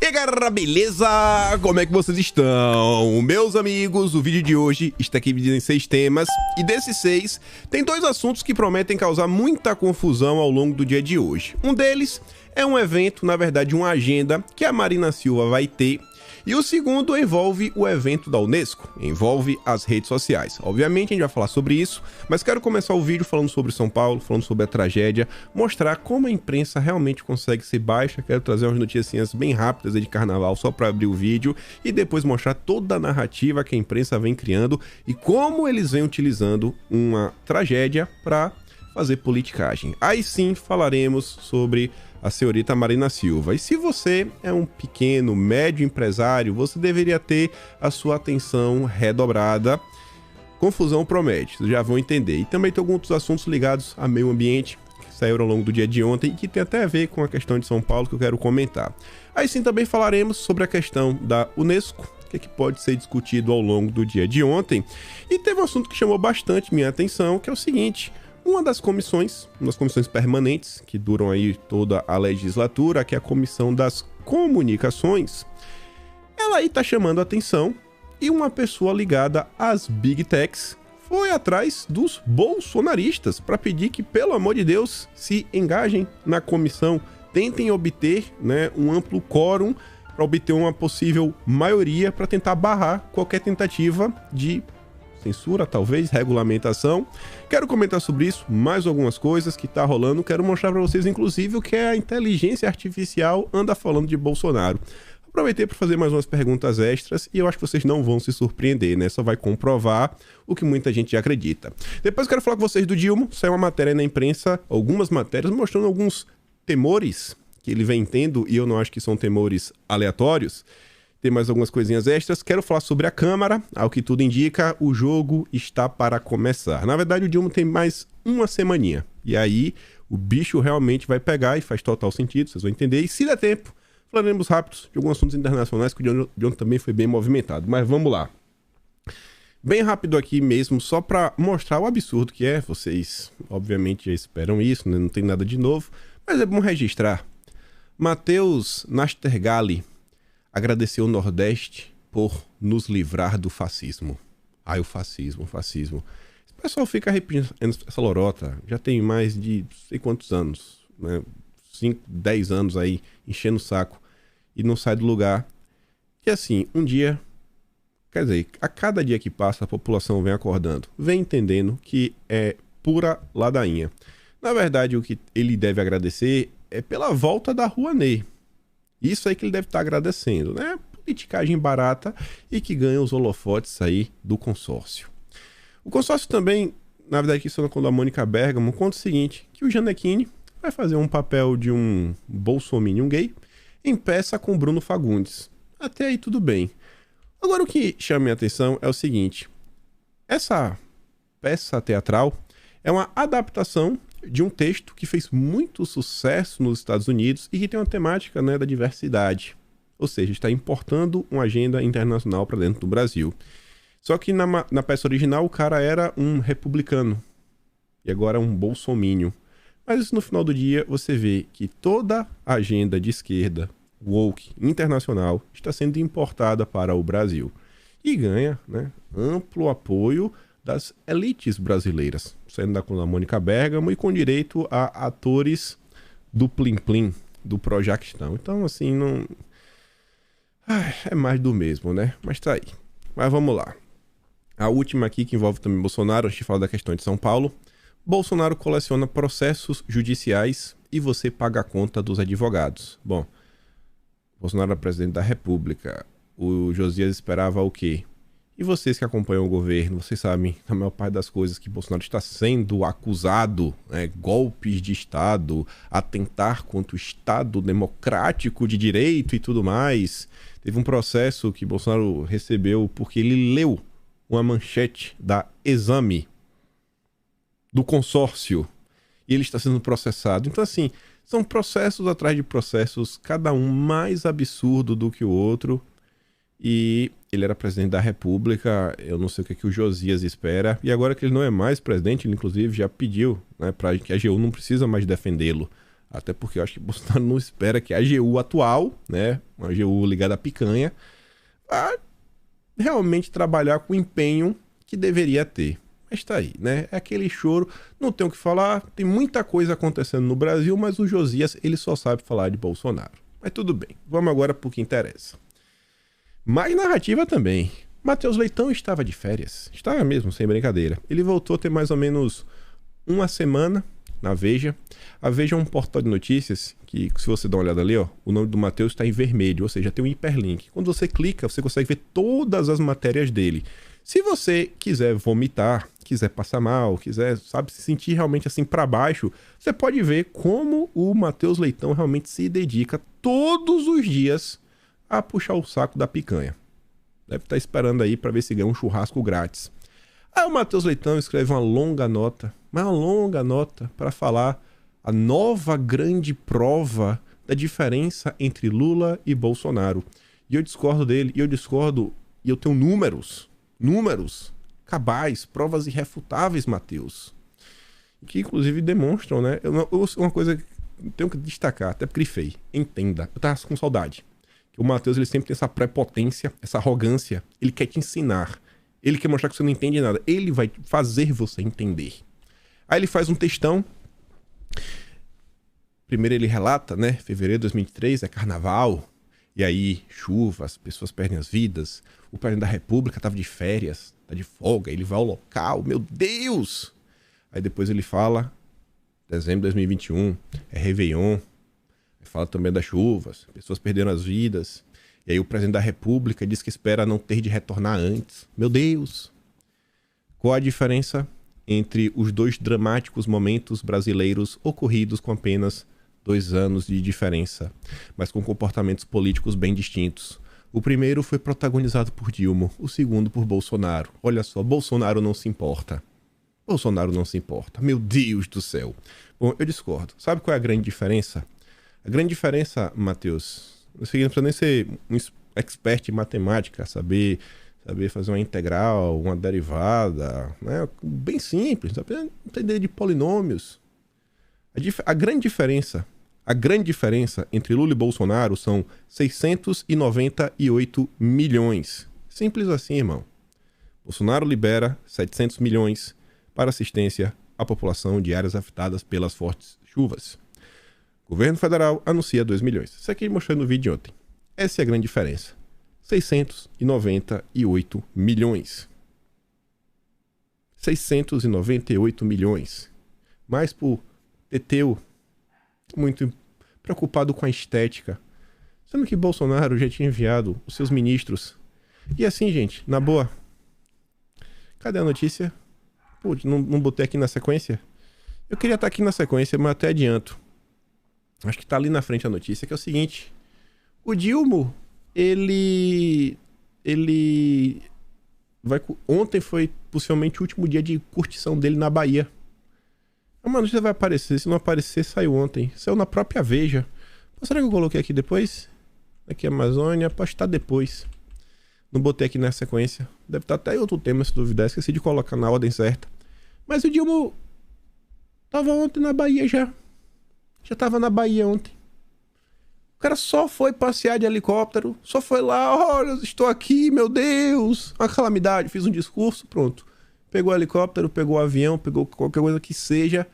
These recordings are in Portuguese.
aí, galera, beleza? Como é que vocês estão? Meus amigos, o vídeo de hoje está aqui dividido em 6 temas, e desses 6, tem 2 assuntos que prometem causar muita confusão ao longo do dia de hoje. Um deles é um evento, na verdade uma agenda, que a Marina Silva vai ter, e o segundo envolve o evento da Unesco, envolve as redes sociais. Obviamente a gente vai falar sobre isso, mas quero começar o vídeo falando sobre São Paulo, falando sobre a tragédia, mostrar como a imprensa realmente consegue ser baixa. Quero trazer umas notícias bem rápidas de carnaval só para abrir o vídeo e depois mostrar toda a narrativa que a imprensa vem criando e como eles vêm utilizando uma tragédia para fazer politicagem. Aí sim falaremos sobre a senhorita Marina Silva. E se você é um pequeno, médio empresário, você deveria ter a sua atenção redobrada. Confusão promete, vocês já vão entender. E também tem alguns assuntos ligados a meio ambiente que saíram ao longo do dia de ontem e que tem até a ver com a questão de São Paulo que eu quero comentar. Aí sim também falaremos sobre a questão da Unesco, o que é que pode ser discutido ao longo do dia de ontem. E teve um assunto que chamou bastante minha atenção, que é o seguinte: uma das comissões permanentes, que duram aí toda a legislatura, que é a Comissão das Comunicações, ela aí tá chamando a atenção, e uma pessoa ligada às Big Techs foi atrás dos bolsonaristas para pedir que, pelo amor de Deus, se engajem na comissão, tentem obter, né, um amplo quórum para obter uma possível maioria para tentar barrar qualquer tentativa de censura, talvez, regulamentação. Quero comentar sobre isso, mais algumas coisas que tá rolando. Quero mostrar para vocês, inclusive, o que a inteligência artificial anda falando de Bolsonaro. Aproveitei para fazer mais umas perguntas extras e eu acho que vocês não vão se surpreender, né? Só vai comprovar o que muita gente já acredita. Depois quero falar com vocês do Dilma. Saiu uma matéria na imprensa, algumas matérias, mostrando alguns temores que ele vem tendo, e eu não acho que são temores aleatórios. Tem mais algumas coisinhas extras. Quero falar sobre a Câmara. Ao que tudo indica, o jogo está para começar. Na verdade, o Dilma tem mais uma semaninha. E aí, o bicho realmente vai pegar e faz total sentido, vocês vão entender. E se der tempo, falaremos rápidos de alguns assuntos internacionais, que o Dilma também foi bem movimentado. Mas vamos lá. Bem rápido aqui mesmo, só para mostrar o absurdo que é. Vocês, obviamente, já esperam isso, né? Não tem nada de novo. Mas é bom registrar. Matheus Nastergalli agradeceu o Nordeste por nos livrar do fascismo. Ai, o fascismo. O pessoal fica repetindo essa lorota. Já tem mais de não sei quantos anos, né? 5, 10 anos aí, enchendo o saco. E não sai do lugar. E assim, um dia, quer dizer, a cada dia que passa, a população vem acordando. Vem entendendo que é pura ladainha. Na verdade, o que ele deve agradecer é pela volta da Rouanet. Isso aí que ele deve estar agradecendo, né? Politicagem barata e que ganha os holofotes aí do consórcio. O consórcio também, na verdade, aqui só com a Mônica Bergamo, conta o seguinte, que o Gianecchini vai fazer um papel de um bolsominion gay em peça com Bruno Fagundes. Até aí tudo bem. Agora o que chama minha atenção é o seguinte: essa peça teatral é uma adaptação de um texto que fez muito sucesso nos Estados Unidos e que tem uma temática, né, da diversidade. Ou seja, está importando uma agenda internacional para dentro do Brasil. Só que na peça original o cara era um republicano e agora é um bolsominion. Mas no final do dia você vê que toda a agenda de esquerda, woke, internacional, está sendo importada para o Brasil. E ganha, né, amplo apoio das elites brasileiras, saindo da Mônica Bergamo e com direito a atores do Plim Plim, do Projaquistão. Então, assim, não... é mais do mesmo, né? Mas tá aí. Mas vamos lá. A última aqui, que envolve também Bolsonaro, a gente fala da questão de São Paulo. Bolsonaro coleciona processos judiciais e você paga a conta dos advogados. Bom, Bolsonaro é presidente da República. O Josias esperava o quê? E vocês que acompanham o governo, vocês sabem, a maior parte das coisas que Bolsonaro está sendo acusado, golpes de Estado, atentar contra o Estado democrático de direito e tudo mais. Teve um processo que Bolsonaro recebeu porque ele leu uma manchete da Exame, do consórcio, e ele está sendo processado. Então, assim, são processos atrás de processos, cada um mais absurdo do que o outro. E ele era presidente da República, eu não sei o que o Josias espera. E agora que ele não é mais presidente, ele inclusive já pediu, né, para que a AGU não precisa mais defendê-lo. Até porque eu acho que Bolsonaro não espera que a AGU atual, né, uma AGU ligada à picanha, vá realmente trabalhar com o empenho que deveria ter. Mas tá aí, né? É aquele choro, não tem o que falar, tem muita coisa acontecendo no Brasil, mas o Josias, ele só sabe falar de Bolsonaro. Mas tudo bem, vamos agora pro que interessa. Mais narrativa também. Matheus Leitão estava de férias. Estava mesmo, sem brincadeira. Ele voltou a ter mais ou menos uma semana na Veja. A Veja é um portal de notícias que, se você dá uma olhada ali, ó, o nome do Matheus está em vermelho, ou seja, tem um hiperlink. Quando você clica, você consegue ver todas as matérias dele. Se você quiser vomitar, quiser passar mal, quiser, sabe, se sentir realmente assim para baixo, você pode ver como o Matheus Leitão realmente se dedica todos os dias a puxar o saco da picanha. Deve estar esperando aí para ver se ganha um churrasco grátis. Aí o Matheus Leitão escreve uma longa nota para falar a nova grande prova da diferença entre Lula e Bolsonaro. E eu discordo dele, e eu tenho números cabais, provas irrefutáveis, Matheus, que inclusive demonstram, né? Uma coisa que eu tenho que destacar, até grifei, entenda, eu tava com saudade. O Matheus, ele sempre tem essa prepotência, essa arrogância, ele quer te ensinar, ele quer mostrar que você não entende nada, ele vai fazer você entender. Aí ele faz um textão, primeiro ele relata, né, fevereiro de 2023 é carnaval, e aí chuva, as pessoas perdem as vidas, o presidente da República tava de férias, tá de folga, ele vai ao local, meu Deus! Aí depois ele fala, dezembro de 2021, é Réveillon, fala também das chuvas, pessoas perderam as vidas, e aí o presidente da República diz que espera não ter de retornar antes. Meu Deus! Qual a diferença entre os dois dramáticos momentos brasileiros ocorridos com apenas 2 anos de diferença, mas com comportamentos políticos bem distintos? O primeiro foi protagonizado por Dilma, o segundo por Bolsonaro. Olha só, Bolsonaro não se importa. Bolsonaro não se importa. Meu Deus do céu. Bom, eu discordo. Sabe qual é a grande diferença? A grande diferença, Matheus, não precisa nem ser um expert em matemática, saber fazer uma integral, uma derivada, né? Bem simples, saber entender de polinômios. A grande diferença entre Lula e Bolsonaro são 698 milhões. Simples assim, irmão. Bolsonaro libera 700 milhões para assistência à população de áreas afetadas pelas fortes chuvas. O governo federal anuncia 2 milhões. Isso aqui mostrei no vídeo de ontem. Essa é a grande diferença. 698 milhões. 698 milhões. Mas por Teteu, muito preocupado com a estética. Sendo que Bolsonaro já tinha enviado os seus ministros. E assim, gente, na boa. Cadê a notícia? Pô, não botei aqui na sequência? Eu queria estar aqui na sequência, mas até adianto. Acho que tá ali na frente a notícia, que é o seguinte. O Dilma, ontem foi possivelmente o último dia de curtição dele na Bahia. Uma notícia vai aparecer, se não aparecer, saiu ontem. Saiu na própria Veja. Será que eu coloquei aqui depois? Aqui Amazônia, pode estar depois. Não botei aqui na sequência. Deve estar até em outro tema, se duvidar. Esqueci de colocar na ordem certa. Mas o Dilma tava ontem na Bahia já. Já tava na Bahia ontem. O cara só foi passear de helicóptero, só foi lá, olha, estou aqui, meu Deus, uma calamidade, fiz um discurso, pronto. Pegou o helicóptero, pegou o avião, pegou qualquer coisa que seja,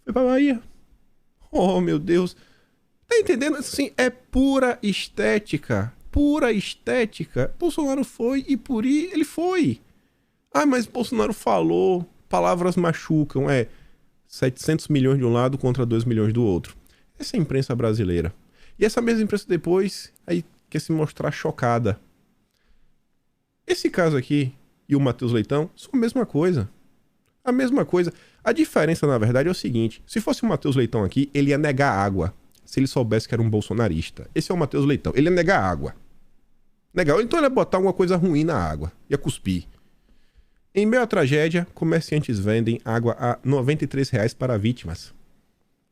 foi pra Bahia. Oh, meu Deus. Tá entendendo? Assim, é pura estética. Pura estética. Bolsonaro foi e por aí ele foi. Ah, mas Bolsonaro falou, palavras machucam, 700 milhões de um lado contra 2 milhões do outro. Essa é a imprensa brasileira. E essa mesma imprensa depois aí quer se mostrar chocada. Esse caso aqui e o Matheus Leitão são a mesma coisa. A mesma coisa. A diferença, na verdade, é o seguinte. Se fosse o Matheus Leitão aqui, ele ia negar água. Se ele soubesse que era um bolsonarista. Esse é o Matheus Leitão. Ele ia negar água. Negar. Então ele ia botar alguma coisa ruim na água. Ia cuspir. Em meio à tragédia, comerciantes vendem água a R$ 93 para vítimas.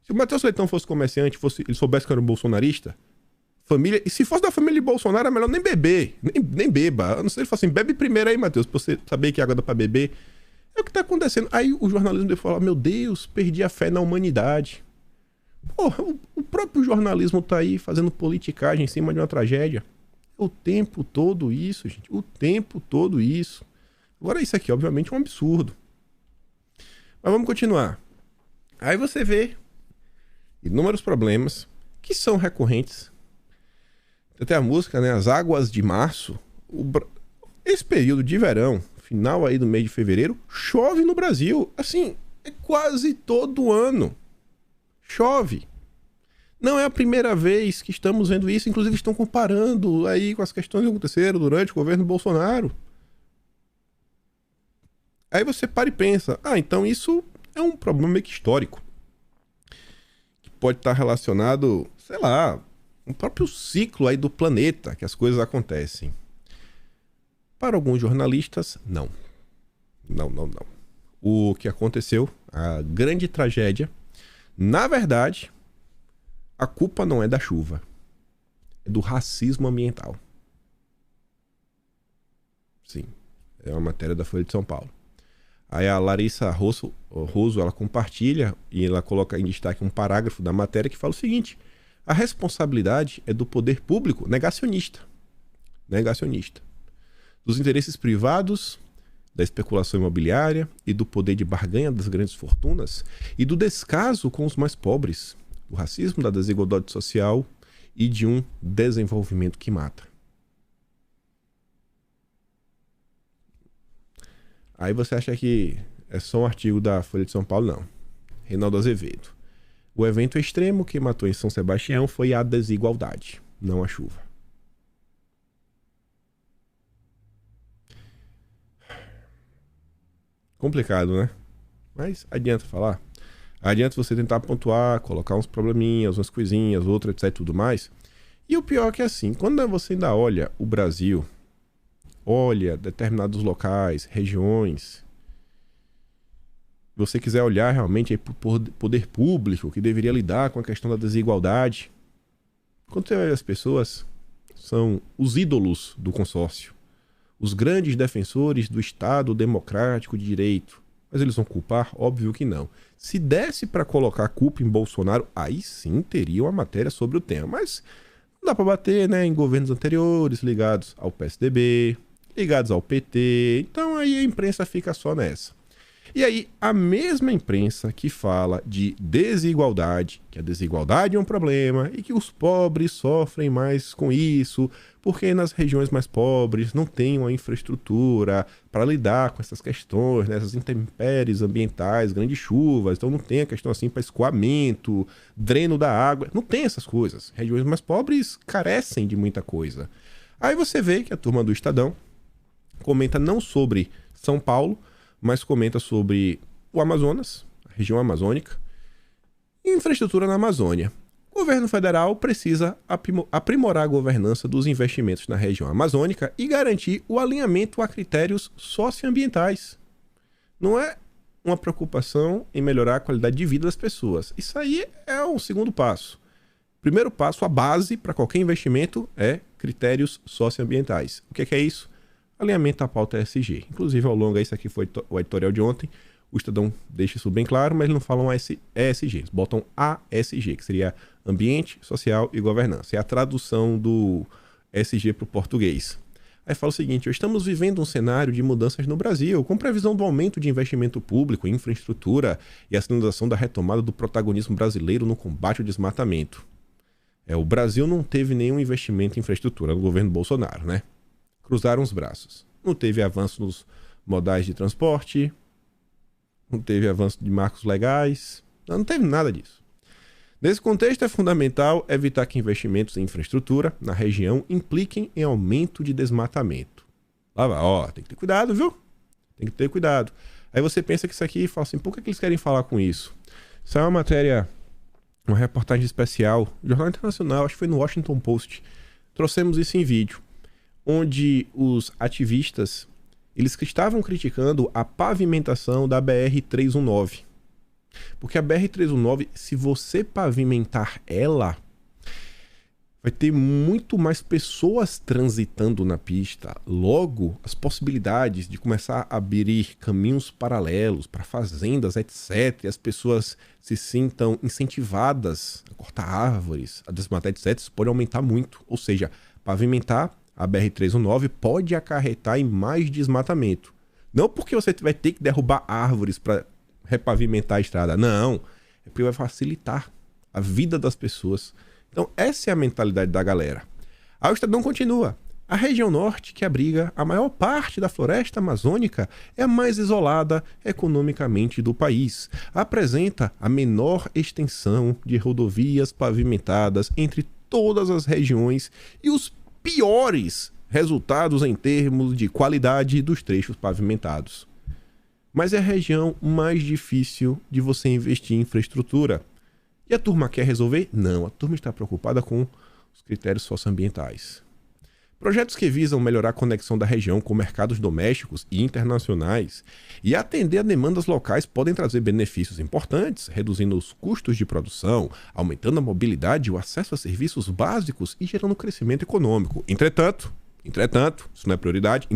Se o Matheus Leitão fosse comerciante, ele soubesse que era um bolsonarista, família, e se fosse da família de Bolsonaro, é melhor nem beber, nem beba. A não ser que ele fale assim, bebe primeiro aí, Matheus, pra você saber que água dá pra beber. É o que tá acontecendo. Aí o jornalismo dele fala, meu Deus, perdi a fé na humanidade. Porra, o próprio jornalismo tá aí fazendo politicagem em cima de uma tragédia. O tempo todo isso, gente. O tempo todo isso. Agora isso aqui, obviamente, é um absurdo. Mas vamos continuar. Aí você vê inúmeros problemas que são recorrentes. Até a música, né? As águas de março. Esse período de verão, final aí do mês de fevereiro, chove no Brasil. Assim, é quase todo ano. Chove. Não é a primeira vez que estamos vendo isso. Inclusive estão comparando aí com as questões que aconteceram durante o governo Bolsonaro. Aí você para e pensa, então isso é um problema meio que histórico. Que pode estar relacionado, sei lá, o próprio ciclo aí do planeta, que as coisas acontecem. Para alguns jornalistas, não. Não. O que aconteceu, a grande tragédia, na verdade, a culpa não é da chuva. É do racismo ambiental. Sim, é uma matéria da Folha de São Paulo. Aí a Larissa Rosso, ela compartilha e ela coloca em destaque um parágrafo da matéria que fala o seguinte: a responsabilidade é do poder público negacionista. Dos interesses privados, da especulação imobiliária e do poder de barganha das grandes fortunas e do descaso com os mais pobres, do racismo, da desigualdade social e de um desenvolvimento que mata. Aí você acha que é só um artigo da Folha de São Paulo? Não. Reinaldo Azevedo. O evento extremo que matou em São Sebastião foi a desigualdade, não a chuva. Complicado, né? Mas adianta falar. Adianta você tentar pontuar, colocar uns probleminhas, umas coisinhas, outras, etc e tudo mais. E o pior é que assim, quando você ainda olha o Brasil, olha determinados locais, regiões, você quiser olhar realmente para o poder público que deveria lidar com a questão da desigualdade, quando você olha as pessoas, são os ídolos do consórcio, os grandes defensores do Estado democrático de direito. Mas eles vão culpar? Óbvio que não. Se desse para colocar a culpa em Bolsonaro, aí sim teria uma matéria sobre o tema. Mas não dá para bater, né, em governos anteriores ligados ao PSDB, ligados ao PT. Então aí a imprensa fica só nessa. E aí a mesma imprensa que fala de desigualdade, que a desigualdade é um problema e que os pobres sofrem mais com isso, porque nas regiões mais pobres não tem uma infraestrutura para lidar com essas questões, né, essas intempéries ambientais, grandes chuvas, então não tem a questão assim para escoamento, dreno da água, não tem essas coisas. Regiões mais pobres carecem de muita coisa. Aí você vê que a turma do Estadão comenta não sobre São Paulo, mas comenta sobre o Amazonas, a região amazônica, e infraestrutura na Amazônia. O governo federal precisa aprimorar a governança dos investimentos na região amazônica e garantir o alinhamento a critérios socioambientais. Não é uma preocupação em melhorar a qualidade de vida das pessoas. Isso aí é um segundo passo. Primeiro passo, a base para qualquer investimento é critérios socioambientais. O que é isso? Alinhamento à pauta ESG. Inclusive, ao longo, isso aqui foi o editorial de ontem, o Estadão deixa isso bem claro, mas eles não falam ESG, eles botam ASG, que seria Ambiente, Social e Governança. É a tradução do ESG para o português. Aí fala o seguinte: estamos vivendo um cenário de mudanças no Brasil, com previsão do aumento de investimento público em infraestrutura e a sinalização da retomada do protagonismo brasileiro no combate ao desmatamento. O Brasil não teve nenhum investimento em infraestrutura no governo Bolsonaro, né? Cruzaram os braços. Não teve avanço nos modais de transporte, não teve avanço de marcos legais, não teve nada disso. Nesse contexto, é fundamental evitar que investimentos em infraestrutura na região impliquem em aumento de desmatamento. Lá vai, tem que ter cuidado, viu? Tem que ter cuidado. Aí você pensa que isso aqui, fala assim, por que eles querem falar com isso? Isso é uma matéria, uma reportagem especial, Jornal Internacional, acho que foi no Washington Post. Trouxemos isso em vídeo, onde os ativistas, eles estavam criticando a pavimentação da BR-319. Porque a BR-319, se você pavimentar ela, vai ter muito mais pessoas transitando na pista. Logo, as possibilidades de começar a abrir caminhos paralelos para fazendas, etc., e as pessoas se sintam incentivadas a cortar árvores, a desmatar, etc., pode aumentar muito. Ou seja, pavimentar a BR-319 pode acarretar em mais desmatamento. Não porque você vai ter que derrubar árvores para repavimentar a estrada, não. É porque vai facilitar a vida das pessoas. Então, essa é a mentalidade da galera. Aí o Estadão continua. A região norte, que abriga a maior parte da floresta amazônica, é a mais isolada economicamente do país. Apresenta a menor extensão de rodovias pavimentadas entre todas as regiões e os piores resultados em termos de qualidade dos trechos pavimentados. Mas é a região mais difícil de você investir em infraestrutura. E a turma quer resolver? Não, a turma está preocupada com os critérios socioambientais. Projetos que visam melhorar a conexão da região com mercados domésticos e internacionais e atender a demandas locais podem trazer benefícios importantes, reduzindo os custos de produção, aumentando a mobilidade e o acesso a serviços básicos e gerando crescimento econômico. Entretanto, isso não é prioridade,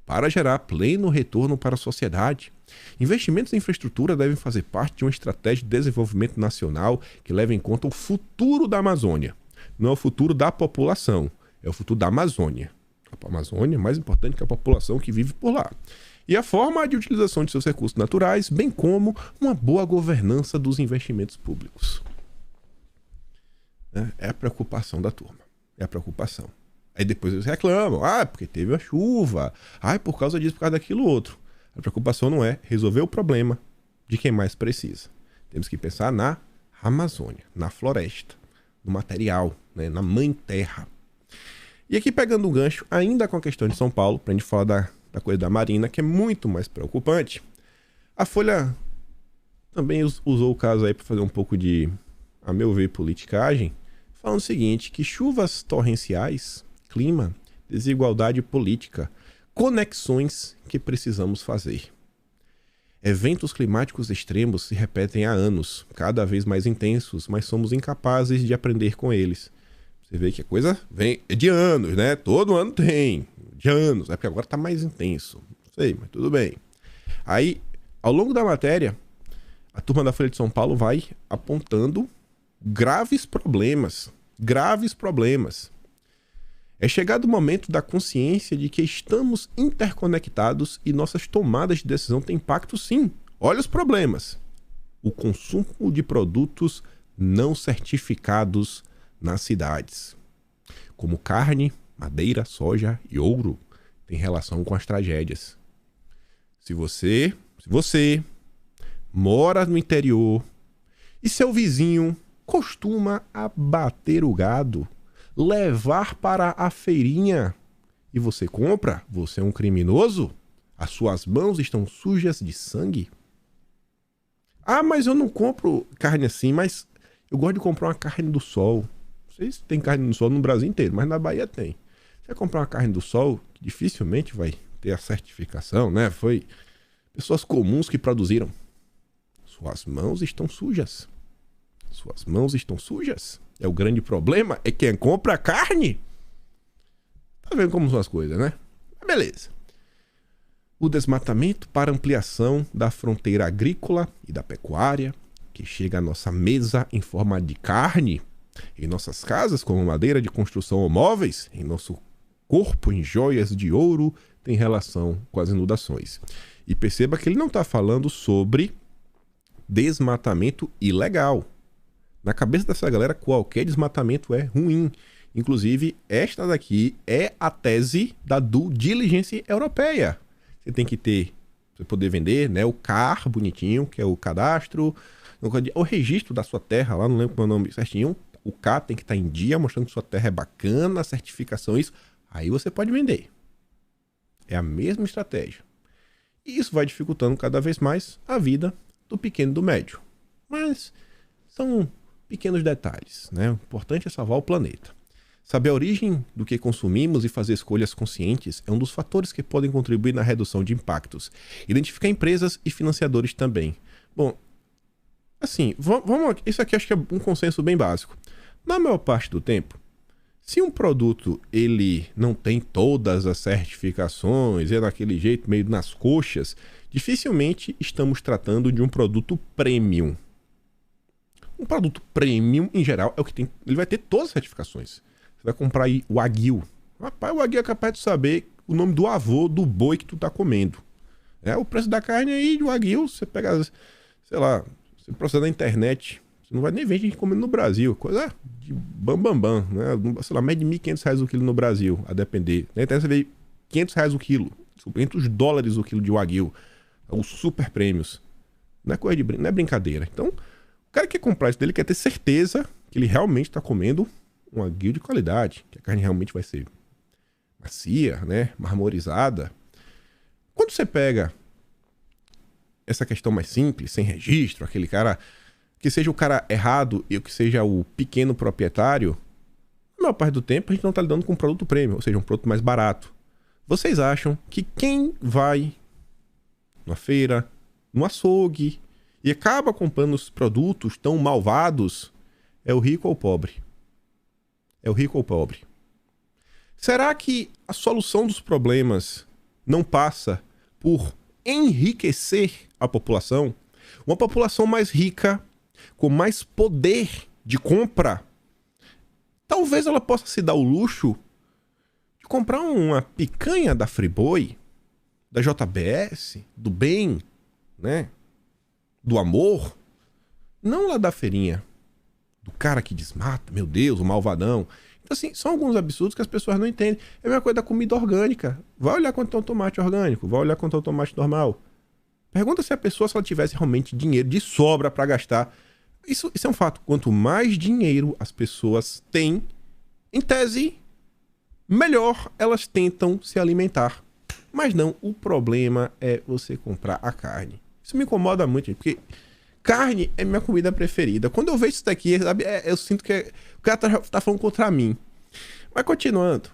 para gerar pleno retorno para a sociedade, investimentos em infraestrutura devem fazer parte de uma estratégia de desenvolvimento nacional que leve em conta o futuro da Amazônia. Não é o futuro da população, é o futuro da Amazônia. A Amazônia é mais importante que a população que vive por lá. E a forma de utilização de seus recursos naturais, bem como uma boa governança dos investimentos públicos. É a preocupação da turma. É a preocupação. Aí depois eles reclamam. Porque teve a chuva. Por causa disso, por causa daquilo outro. A preocupação não é resolver o problema de quem mais precisa. Temos que pensar na Amazônia, na floresta, no material, né, na mãe terra. E aqui pegando um gancho, ainda com a questão de São Paulo, para a gente falar da coisa da Marina, que é muito mais preocupante. A Folha também usou o caso aí para fazer um pouco de, a meu ver, politicagem, falando o seguinte, que chuvas torrenciais, clima, desigualdade política, conexões que precisamos fazer. Eventos climáticos extremos se repetem há anos, cada vez mais intensos, mas somos incapazes de aprender com eles. Você vê que a coisa vem de anos, né? Todo ano tem, de anos, porque agora tá mais intenso. Não sei, mas tudo bem. Aí, ao longo da matéria, a turma da Folha de São Paulo vai apontando graves problemas. É chegado o momento da consciência de que estamos interconectados e nossas tomadas de decisão têm impacto sim. Olha os problemas. O consumo de produtos não certificados nas cidades, como carne, madeira, soja e ouro, tem relação com as tragédias. Se você mora no interior e seu vizinho costuma abater o gado, levar para a feirinha e você compra, você é um criminoso? As suas mãos estão sujas de sangue? Mas eu não compro carne assim, mas eu gosto de comprar uma carne do sol. Não sei se tem carne do sol no Brasil inteiro, mas na Bahia tem. Você vai comprar uma carne do sol, que dificilmente vai ter a certificação, né? Foi pessoas comuns que produziram. Suas mãos estão sujas. Suas mãos estão sujas. É o grande problema, é quem compra carne. Tá vendo como são as coisas, né? Mas beleza. O desmatamento para ampliação da fronteira agrícola e da pecuária, que chega à nossa mesa em forma de carne, em nossas casas como madeira de construção ou móveis, em nosso corpo em joias de ouro, tem relação com as inundações. E perceba que ele não está falando sobre desmatamento ilegal. Na cabeça dessa galera, qualquer desmatamento é ruim. Inclusive, esta daqui é a tese da due diligence europeia. Você tem que ter, você poder vender, né, o CAR bonitinho, que é o cadastro, o registro da sua terra, lá não lembro qual é o nome certinho. O CAR tem que estar em dia, mostrando que sua terra é bacana, a certificação, isso. Aí você pode vender. É a mesma estratégia. E isso vai dificultando cada vez mais a vida do pequeno e do médio. Mas são pequenos detalhes, né? O importante é salvar o planeta. Saber a origem do que consumimos e fazer escolhas conscientes é um dos fatores que podem contribuir na redução de impactos. Identificar empresas e financiadores também. Bom, assim, vamos, isso aqui acho que é um consenso bem básico. Na maior parte do tempo, se um produto ele não tem todas as certificações, é daquele jeito meio nas coxas, dificilmente estamos tratando de um produto premium. Um produto premium, em geral, é o que tem. Ele vai ter todas as certificações. Você vai comprar aí o Wagyu. Rapaz, o Wagyu é capaz de saber o nome do avô do boi que tu tá comendo. O preço da carne aí de Wagyu, você pega, sei lá, você processa na internet, você não vai nem ver gente comendo no Brasil. Coisa de bambambam, né? Sei lá, mais de R$1.500 o quilo no Brasil, a depender. Na internet você vê R$500 o quilo, $500 o quilo de Wagyu. Os super prêmios. Não é coisa de não é brincadeira. Então, o cara que quer comprar isso dele quer ter certeza que ele realmente está comendo um Wagyu de qualidade, que a carne realmente vai ser macia, né? Marmorizada. Quando você pega essa questão mais simples, sem registro, aquele cara que seja o cara errado e que seja o pequeno proprietário, na maior parte do tempo a gente não está lidando com um produto premium, ou seja, um produto mais barato. Vocês acham que quem vai numa feira, no açougue e acaba comprando os produtos tão malvados é o rico ou o pobre? É o rico ou o pobre? Será que a solução dos problemas não passa por enriquecer a população? Uma população mais rica, com mais poder de compra, talvez ela possa se dar o luxo de comprar uma picanha da Friboi, da JBS, do bem, né? Do amor, não lá da feirinha, do cara que desmata, meu Deus, o malvadão. Então, assim, são alguns absurdos que as pessoas não entendem. É a mesma coisa da comida orgânica. Vai olhar quanto é um tomate orgânico, vai olhar quanto é um tomate normal. Pergunta se a pessoa, se ela tivesse realmente dinheiro de sobra para gastar. Isso é um fato. Quanto mais dinheiro as pessoas têm, em tese, melhor elas tentam se alimentar. Mas não, o problema é você comprar a carne. Isso me incomoda muito, porque carne é minha comida preferida. Quando eu vejo isso daqui, sabe, eu sinto que o cara tá falando contra mim. Mas continuando.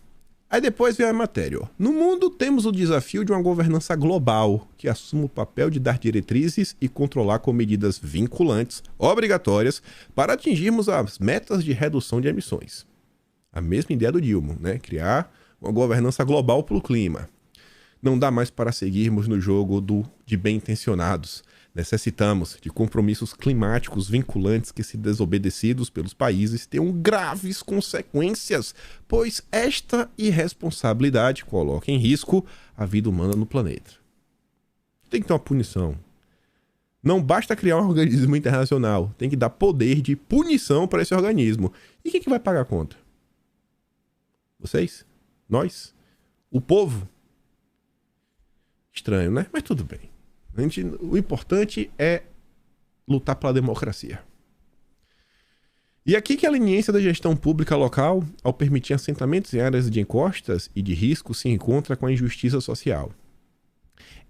Aí depois vem a matéria. Ó. No mundo temos o desafio de uma governança global que assume o papel de dar diretrizes e controlar com medidas vinculantes, obrigatórias, para atingirmos as metas de redução de emissões. A mesma ideia do Dilma, né? Criar uma governança global para o clima. Não dá mais para seguirmos no jogo de bem-intencionados. Necessitamos de compromissos climáticos vinculantes que, se desobedecidos pelos países, tenham graves consequências, pois esta irresponsabilidade coloca em risco a vida humana no planeta. Tem que ter uma punição. Não basta criar um organismo internacional, tem que dar poder de punição para esse organismo. E quem que vai pagar a conta? Vocês? Nós? O povo? Estranho, né? Mas tudo bem. O importante é lutar pela democracia. E aqui que a leniência da gestão pública local, ao permitir assentamentos em áreas de encostas e de risco, se encontra com a injustiça social.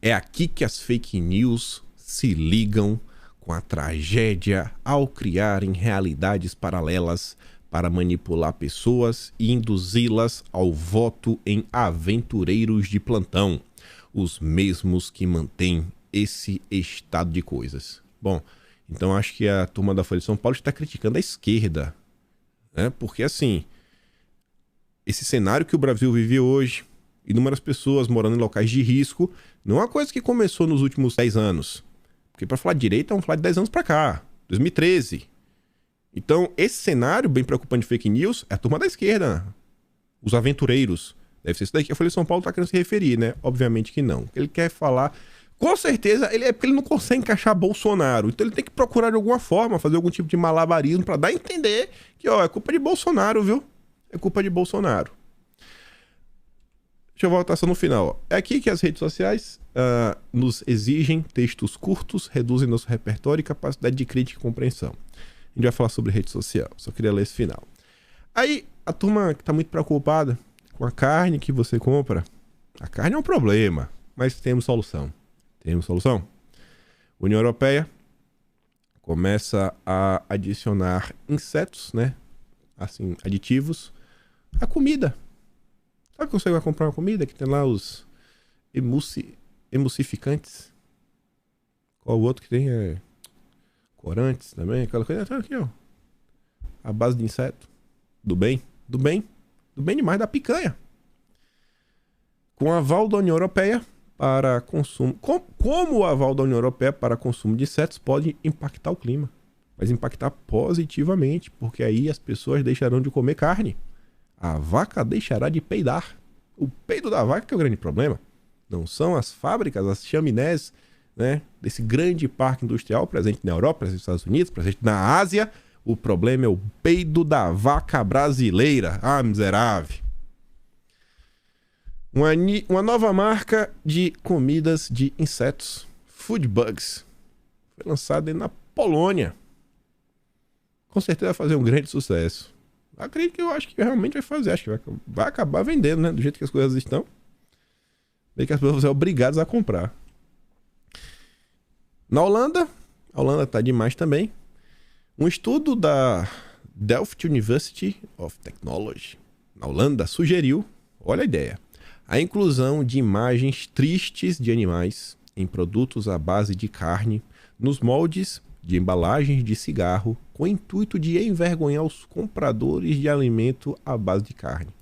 É aqui que as fake news se ligam com a tragédia ao criarem realidades paralelas para manipular pessoas e induzi-las ao voto em aventureiros de plantão, os mesmos que mantêm esse estado de coisas. Bom, então acho que a turma da Folha de São Paulo está criticando a esquerda, né? Porque assim, esse cenário que o Brasil vive hoje, inúmeras pessoas morando em locais de risco, não é uma coisa que começou nos últimos 10 anos. Porque para falar de direita, vamos falar de 10 anos para cá, 2013. Então, esse cenário bem preocupante de fake news é a turma da esquerda, os aventureiros. Deve ser isso daqui que a Folha de São Paulo está querendo se referir, né? Obviamente que não. Ele quer falar... Com certeza, é porque ele não consegue encaixar Bolsonaro. Então ele tem que procurar de alguma forma, fazer algum tipo de malabarismo para dar a entender que, ó, é culpa de Bolsonaro, viu? É culpa de Bolsonaro. Deixa eu voltar só no final. Ó. É aqui que as redes sociais nos exigem textos curtos, reduzem nosso repertório e capacidade de crítica e compreensão. A gente vai falar sobre rede social. Só queria ler esse final. Aí, a turma que tá muito preocupada com a carne que você compra. A carne é um problema, mas temos solução. Temos solução? União Europeia começa a adicionar insetos, né? Assim, aditivos à comida. Sabe que você vai comprar uma comida que tem lá os emulsificantes? Qual o outro que tem? Corantes também, aquela coisa. Tá aqui, ó. A base de inseto. Do bem? Do bem? Do bem demais da picanha. Com aval da União Europeia para consumo... Como o aval da União Europeia para consumo de insetos pode impactar o clima? Mas impactar positivamente, porque aí as pessoas deixarão de comer carne. A vaca deixará de peidar. O peido da vaca que é o grande problema. Não são as fábricas, as chaminés, né, desse grande parque industrial presente na Europa, presente nos Estados Unidos, presente na Ásia. O problema é o peido da vaca brasileira. Ah, miserável. Uma nova marca de comidas de insetos, Food Bugs, foi lançada na Polônia. Com certeza vai fazer um grande sucesso. Acredito que eu acho que realmente vai fazer. Acho que vai acabar vendendo, né? Do jeito que as coisas estão. Bem que as pessoas vão ser obrigadas a comprar. Na Holanda, a Holanda tá demais também. Um estudo da Delft University of Technology, na Holanda, sugeriu, olha a ideia, a inclusão de imagens tristes de animais em produtos à base de carne nos moldes de embalagens de cigarro com o intuito de envergonhar os compradores de alimento à base de carne.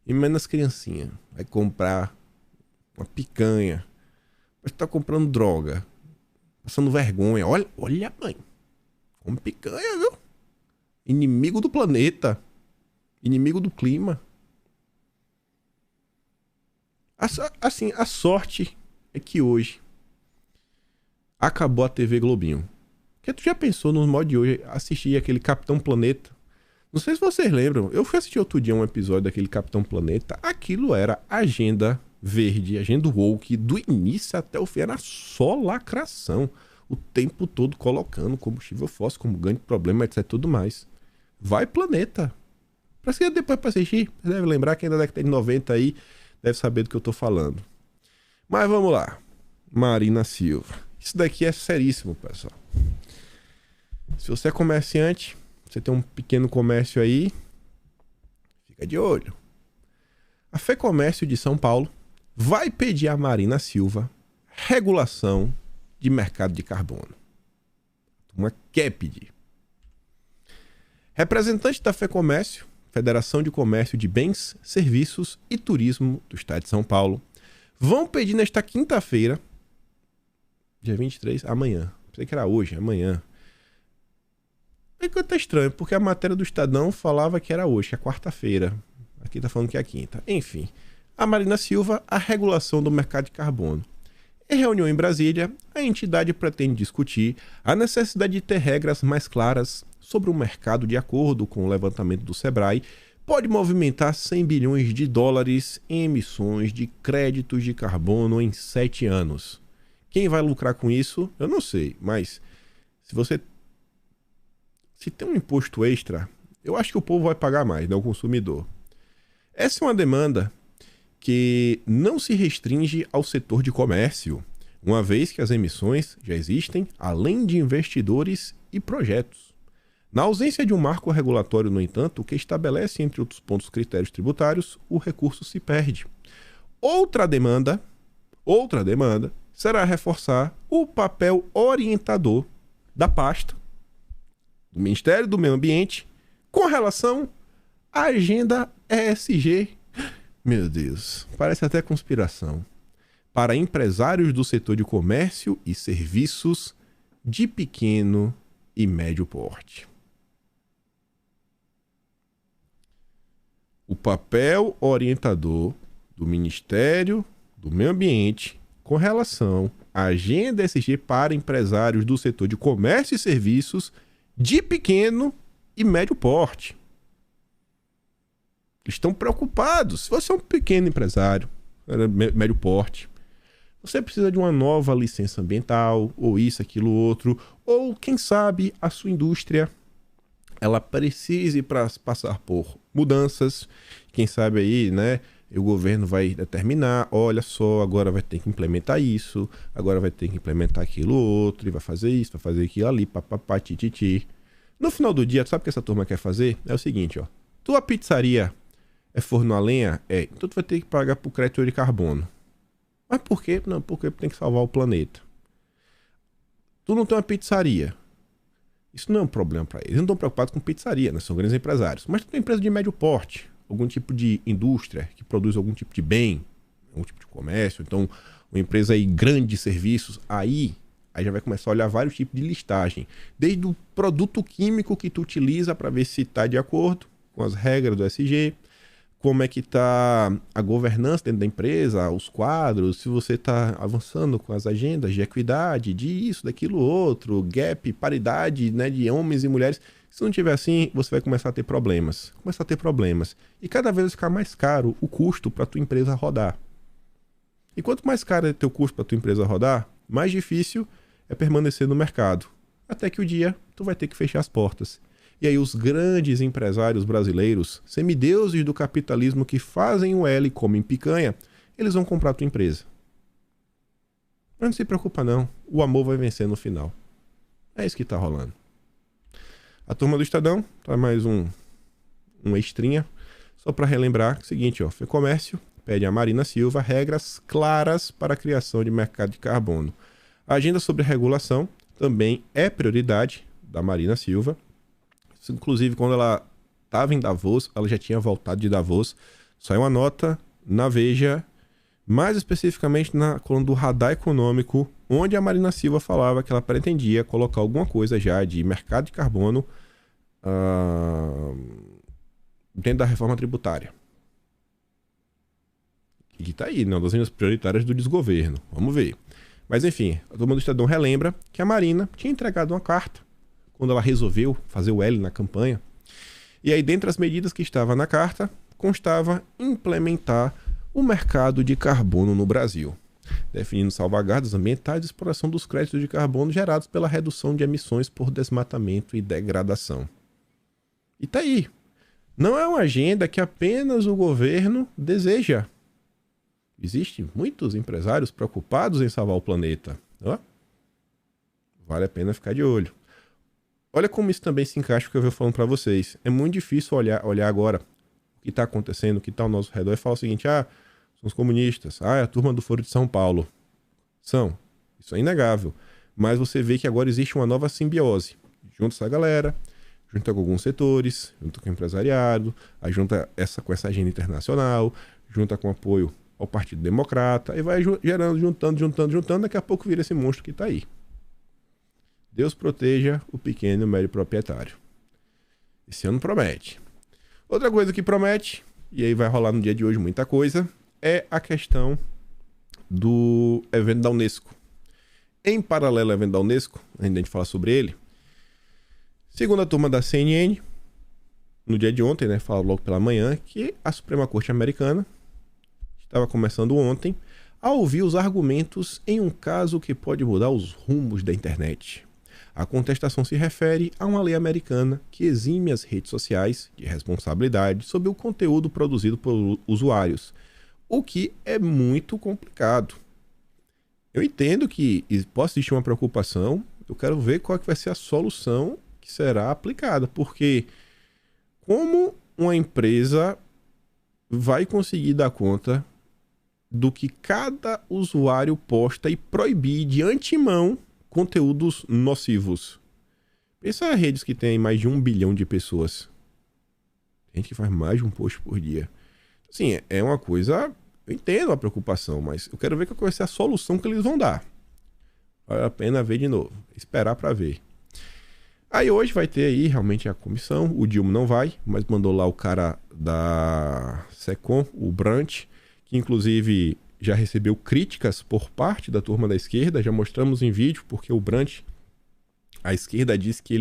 E menos criancinha vai comprar uma picanha, vai estar comprando droga, passando vergonha. Olha mãe, come picanha, viu? Inimigo do planeta, inimigo do clima. Assim, a sorte é que hoje acabou a TV Globinho. Porque tu já pensou no modo de hoje assistir aquele Capitão Planeta? Não sei se vocês lembram, eu fui assistir outro dia um episódio daquele Capitão Planeta. Aquilo era agenda verde, agenda woke, do início até o fim. Era só lacração. O tempo todo colocando combustível fóssil como grande problema, etc. Tudo mais. Vai planeta. Pra seguir depois pra assistir, você deve lembrar que ainda da década de 90 aí, deve saber do que eu tô falando. Mas vamos lá. Marina Silva. Isso daqui é seríssimo, pessoal. Se você é comerciante, você tem um pequeno comércio aí, fica de olho. A FEComércio de São Paulo vai pedir a Marina Silva regulação de mercado de carbono. Uma quer pedir. Representante da FEComércio, Federação de Comércio de Bens, Serviços e Turismo do Estado de São Paulo, vão pedir nesta quinta-feira, dia 23, amanhã. Pensei que era hoje, amanhã. É que tá estranho, porque a matéria do Estadão falava que era hoje, que é quarta-feira. Aqui tá falando que é quinta. Enfim, a Marina Silva, a regulação do mercado de carbono. Em reunião em Brasília, a entidade pretende discutir a necessidade de ter regras mais claras sobre o mercado de acordo com o levantamento do Sebrae, pode movimentar 100 bilhões de dólares em emissões de créditos de carbono em 7 anos. Quem vai lucrar com isso, eu não sei, mas se tem um imposto extra, eu acho que o povo vai pagar mais, né, o consumidor. Essa é uma demanda que não se restringe ao setor de comércio, uma vez que as emissões já existem além de investidores e projetos. Na ausência de um marco regulatório, no entanto, que estabelece, entre outros pontos, critérios tributários, o recurso se perde. Outra demanda será reforçar o papel orientador da pasta do Ministério do Meio Ambiente com relação à agenda ESG. Meu Deus, parece até conspiração. Para empresários do setor de comércio e serviços de pequeno e médio porte. O papel orientador do Ministério do Meio Ambiente com relação à agenda ESG para empresários do setor de comércio e serviços de pequeno e médio porte. Estão preocupados. Se você é um pequeno empresário, médio porte, você precisa de uma nova licença ambiental, ou isso, aquilo, outro, ou quem sabe a sua indústria ela precise passar por mudanças, quem sabe aí, né, o governo vai determinar, olha só, agora vai ter que implementar isso, agora vai ter que implementar aquilo outro, e vai fazer isso, vai fazer aquilo ali, papapá, tititi. No final do dia, sabe o que essa turma quer fazer? É o seguinte, ó, tua pizzaria é forno a lenha? É, então tu vai ter que pagar por crédito de carbono. Mas por quê? Não, porque tem que salvar o planeta. Tu não tem uma pizzaria. Isso não é um problema para eles. Eles não estão preocupados com pizzaria, né? São grandes empresários. Mas tem empresa de médio porte, algum tipo de indústria que produz algum tipo de bem, algum tipo de comércio, então uma empresa aí grande de serviços, aí já vai começar a olhar vários tipos de listagem. Desde o produto químico que tu utiliza para ver se está de acordo com as regras do ESG, como é que está a governança dentro da empresa, os quadros, se você está avançando com as agendas de equidade, de isso, daquilo outro, gap, paridade, né, de homens e mulheres. Se não tiver assim, você vai começar a ter problemas. E cada vez vai ficar mais caro o custo para a tua empresa rodar. E quanto mais caro é o teu custo para a tua empresa rodar, mais difícil é permanecer no mercado. Até que o dia tu vai ter que fechar as portas. E aí os grandes empresários brasileiros, semideuses do capitalismo que fazem o L e comem picanha, eles vão comprar a tua empresa. Mas não se preocupa não, o amor vai vencer no final. É isso que tá rolando. A turma do Estadão, tá mais um extrinha, só para relembrar o seguinte, ó, FEComércio pede a Marina Silva regras claras para a criação de mercado de carbono. A agenda sobre regulação também é prioridade da Marina Silva. Inclusive, quando ela estava em Davos, ela já tinha voltado de Davos. Saiu uma nota na Veja, mais especificamente na coluna do Radar Econômico, onde a Marina Silva falava que ela pretendia colocar alguma coisa já de mercado de carbono dentro da reforma tributária. E tá aí, uma das linhas prioritárias do desgoverno. Vamos ver. Mas enfim, a turma do Estadão relembra que a Marina tinha entregado uma carta quando ela resolveu fazer o L na campanha. E aí, dentre as medidas que estava na carta, constava implementar o mercado de carbono no Brasil, definindo salvaguardas ambientais e exploração dos créditos de carbono gerados pela redução de emissões por desmatamento e degradação. E tá aí. Não é uma agenda que apenas o governo deseja. Existem muitos empresários preocupados em salvar o planeta. Ó, vale a pena ficar de olho. Olha como isso também se encaixa com o que eu venho falando para vocês. É muito difícil olhar agora o que está acontecendo, o que está ao nosso redor e falar o seguinte, são os comunistas, é a turma do Foro de São Paulo. Isso é inegável. Mas você vê que agora existe uma nova simbiose. Junta essa galera, junta com alguns setores, junta com o empresariado, aí junta com essa agenda internacional, junta com apoio ao Partido Democrata, e vai gerando, juntando, daqui a pouco vira esse monstro que está aí. Deus proteja o pequeno e médio proprietário. Esse ano promete. Outra coisa que promete, e aí vai rolar no dia de hoje muita coisa, é a questão do evento da Unesco. Em paralelo ao evento da Unesco, ainda a gente fala sobre ele, segundo a turma da CNN, no dia de ontem, né, fala logo pela manhã, que a Suprema Corte Americana estava começando ontem a ouvir os argumentos em um caso que pode mudar os rumos da internet. A contestação se refere a uma lei americana que exime as redes sociais de responsabilidade sobre o conteúdo produzido por usuários, o que é muito complicado. Eu entendo que possa existir uma preocupação, eu quero ver qual que vai ser a solução que será aplicada, porque como uma empresa vai conseguir dar conta do que cada usuário posta e proibir de antemão conteúdos nocivos? Pensa em redes que tem mais de 1 bilhão de pessoas. Tem gente que faz mais de um post por dia. Assim, é uma coisa... Eu entendo a preocupação, mas eu quero ver qual vai ser a solução que eles vão dar. Vale a pena ver de novo. Esperar para ver. Aí hoje vai ter aí realmente a comissão. O Dilma não vai, mas mandou lá o cara da SECOM, o Brant, que inclusive já recebeu críticas por parte da turma da esquerda. Já mostramos em vídeo, porque o Brant, a esquerda diz que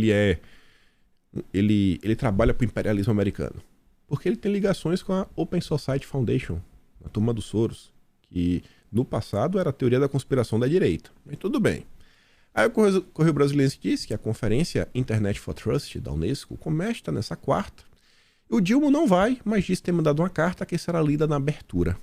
ele trabalha para o imperialismo americano. Porque ele tem ligações com a Open Society Foundation, a turma dos Soros, que no passado era a teoria da conspiração da direita. Mas tudo bem. Aí o Correio Brasiliense disse que a conferência Internet for Trust da Unesco começa nessa quarta. E o Dilma não vai, mas disse ter mandado uma carta que será lida na abertura.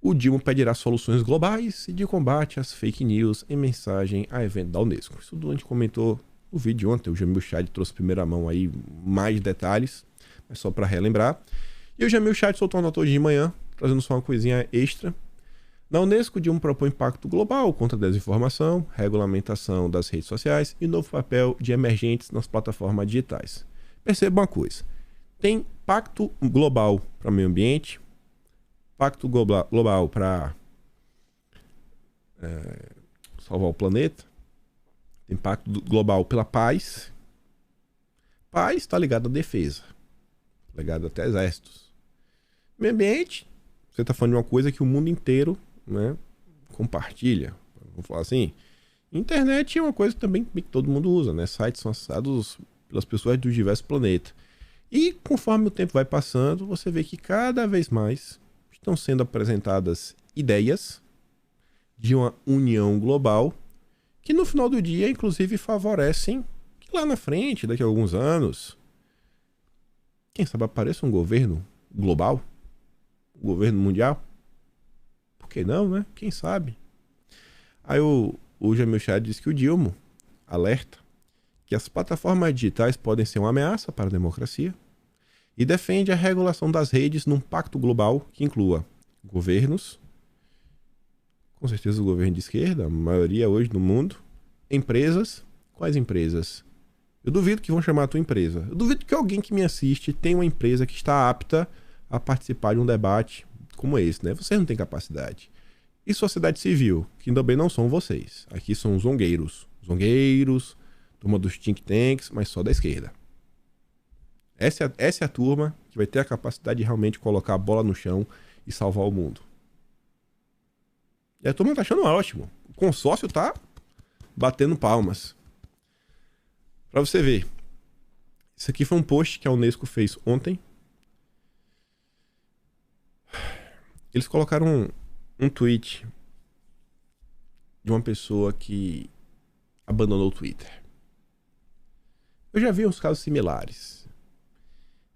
O Dilma pedirá soluções globais e de combate às fake news em mensagem a evento da Unesco. Isso tudo a gente comentou no vídeo ontem. O Jamil Chad trouxe primeira mão aí mais detalhes, mas só para relembrar. E o Jamil Chad soltou uma nota hoje de manhã, trazendo só uma coisinha extra. Na Unesco, Dilma propõe pacto global contra a desinformação, regulamentação das redes sociais e novo papel de emergentes nas plataformas digitais. Perceba uma coisa, tem pacto global para o meio ambiente, pacto global para salvar o planeta, tem pacto global pela paz. Paz está ligado à defesa, ligado até a exércitos. Meio ambiente, você está falando de uma coisa que o mundo inteiro, né, compartilha. Vamos falar assim, internet é uma coisa também que todo mundo usa, né? Sites são acessados pelas pessoas dos diversos planetas. E conforme o tempo vai passando, você vê que cada vez mais estão sendo apresentadas ideias de uma união global que no final do dia, inclusive, favorecem que lá na frente, daqui a alguns anos, quem sabe apareça um governo global, um governo mundial. Por que não, né? Quem sabe? Aí o Jamil Chad disse que o Dilma alerta que as plataformas digitais podem ser uma ameaça para a democracia e defende a regulação das redes num pacto global que inclua governos, com certeza o governo de esquerda, a maioria hoje no mundo, empresas. Quais empresas? Eu duvido que vão chamar a tua empresa. Eu duvido que alguém que me assiste tenha uma empresa que está apta a participar de um debate como esse, né? Vocês não têm capacidade. E sociedade civil, que também não são vocês. Aqui são os zongueiros. Zongueiros, turma dos think tanks, mas só da esquerda. Essa é a turma que vai ter a capacidade de realmente colocar a bola no chão e salvar o mundo. E a turma tá achando ótimo. O consórcio tá batendo palmas. Pra você ver. Isso aqui foi um post que a Unesco fez ontem. Eles colocaram um tweet de uma pessoa que abandonou o Twitter. Eu já vi uns casos similares.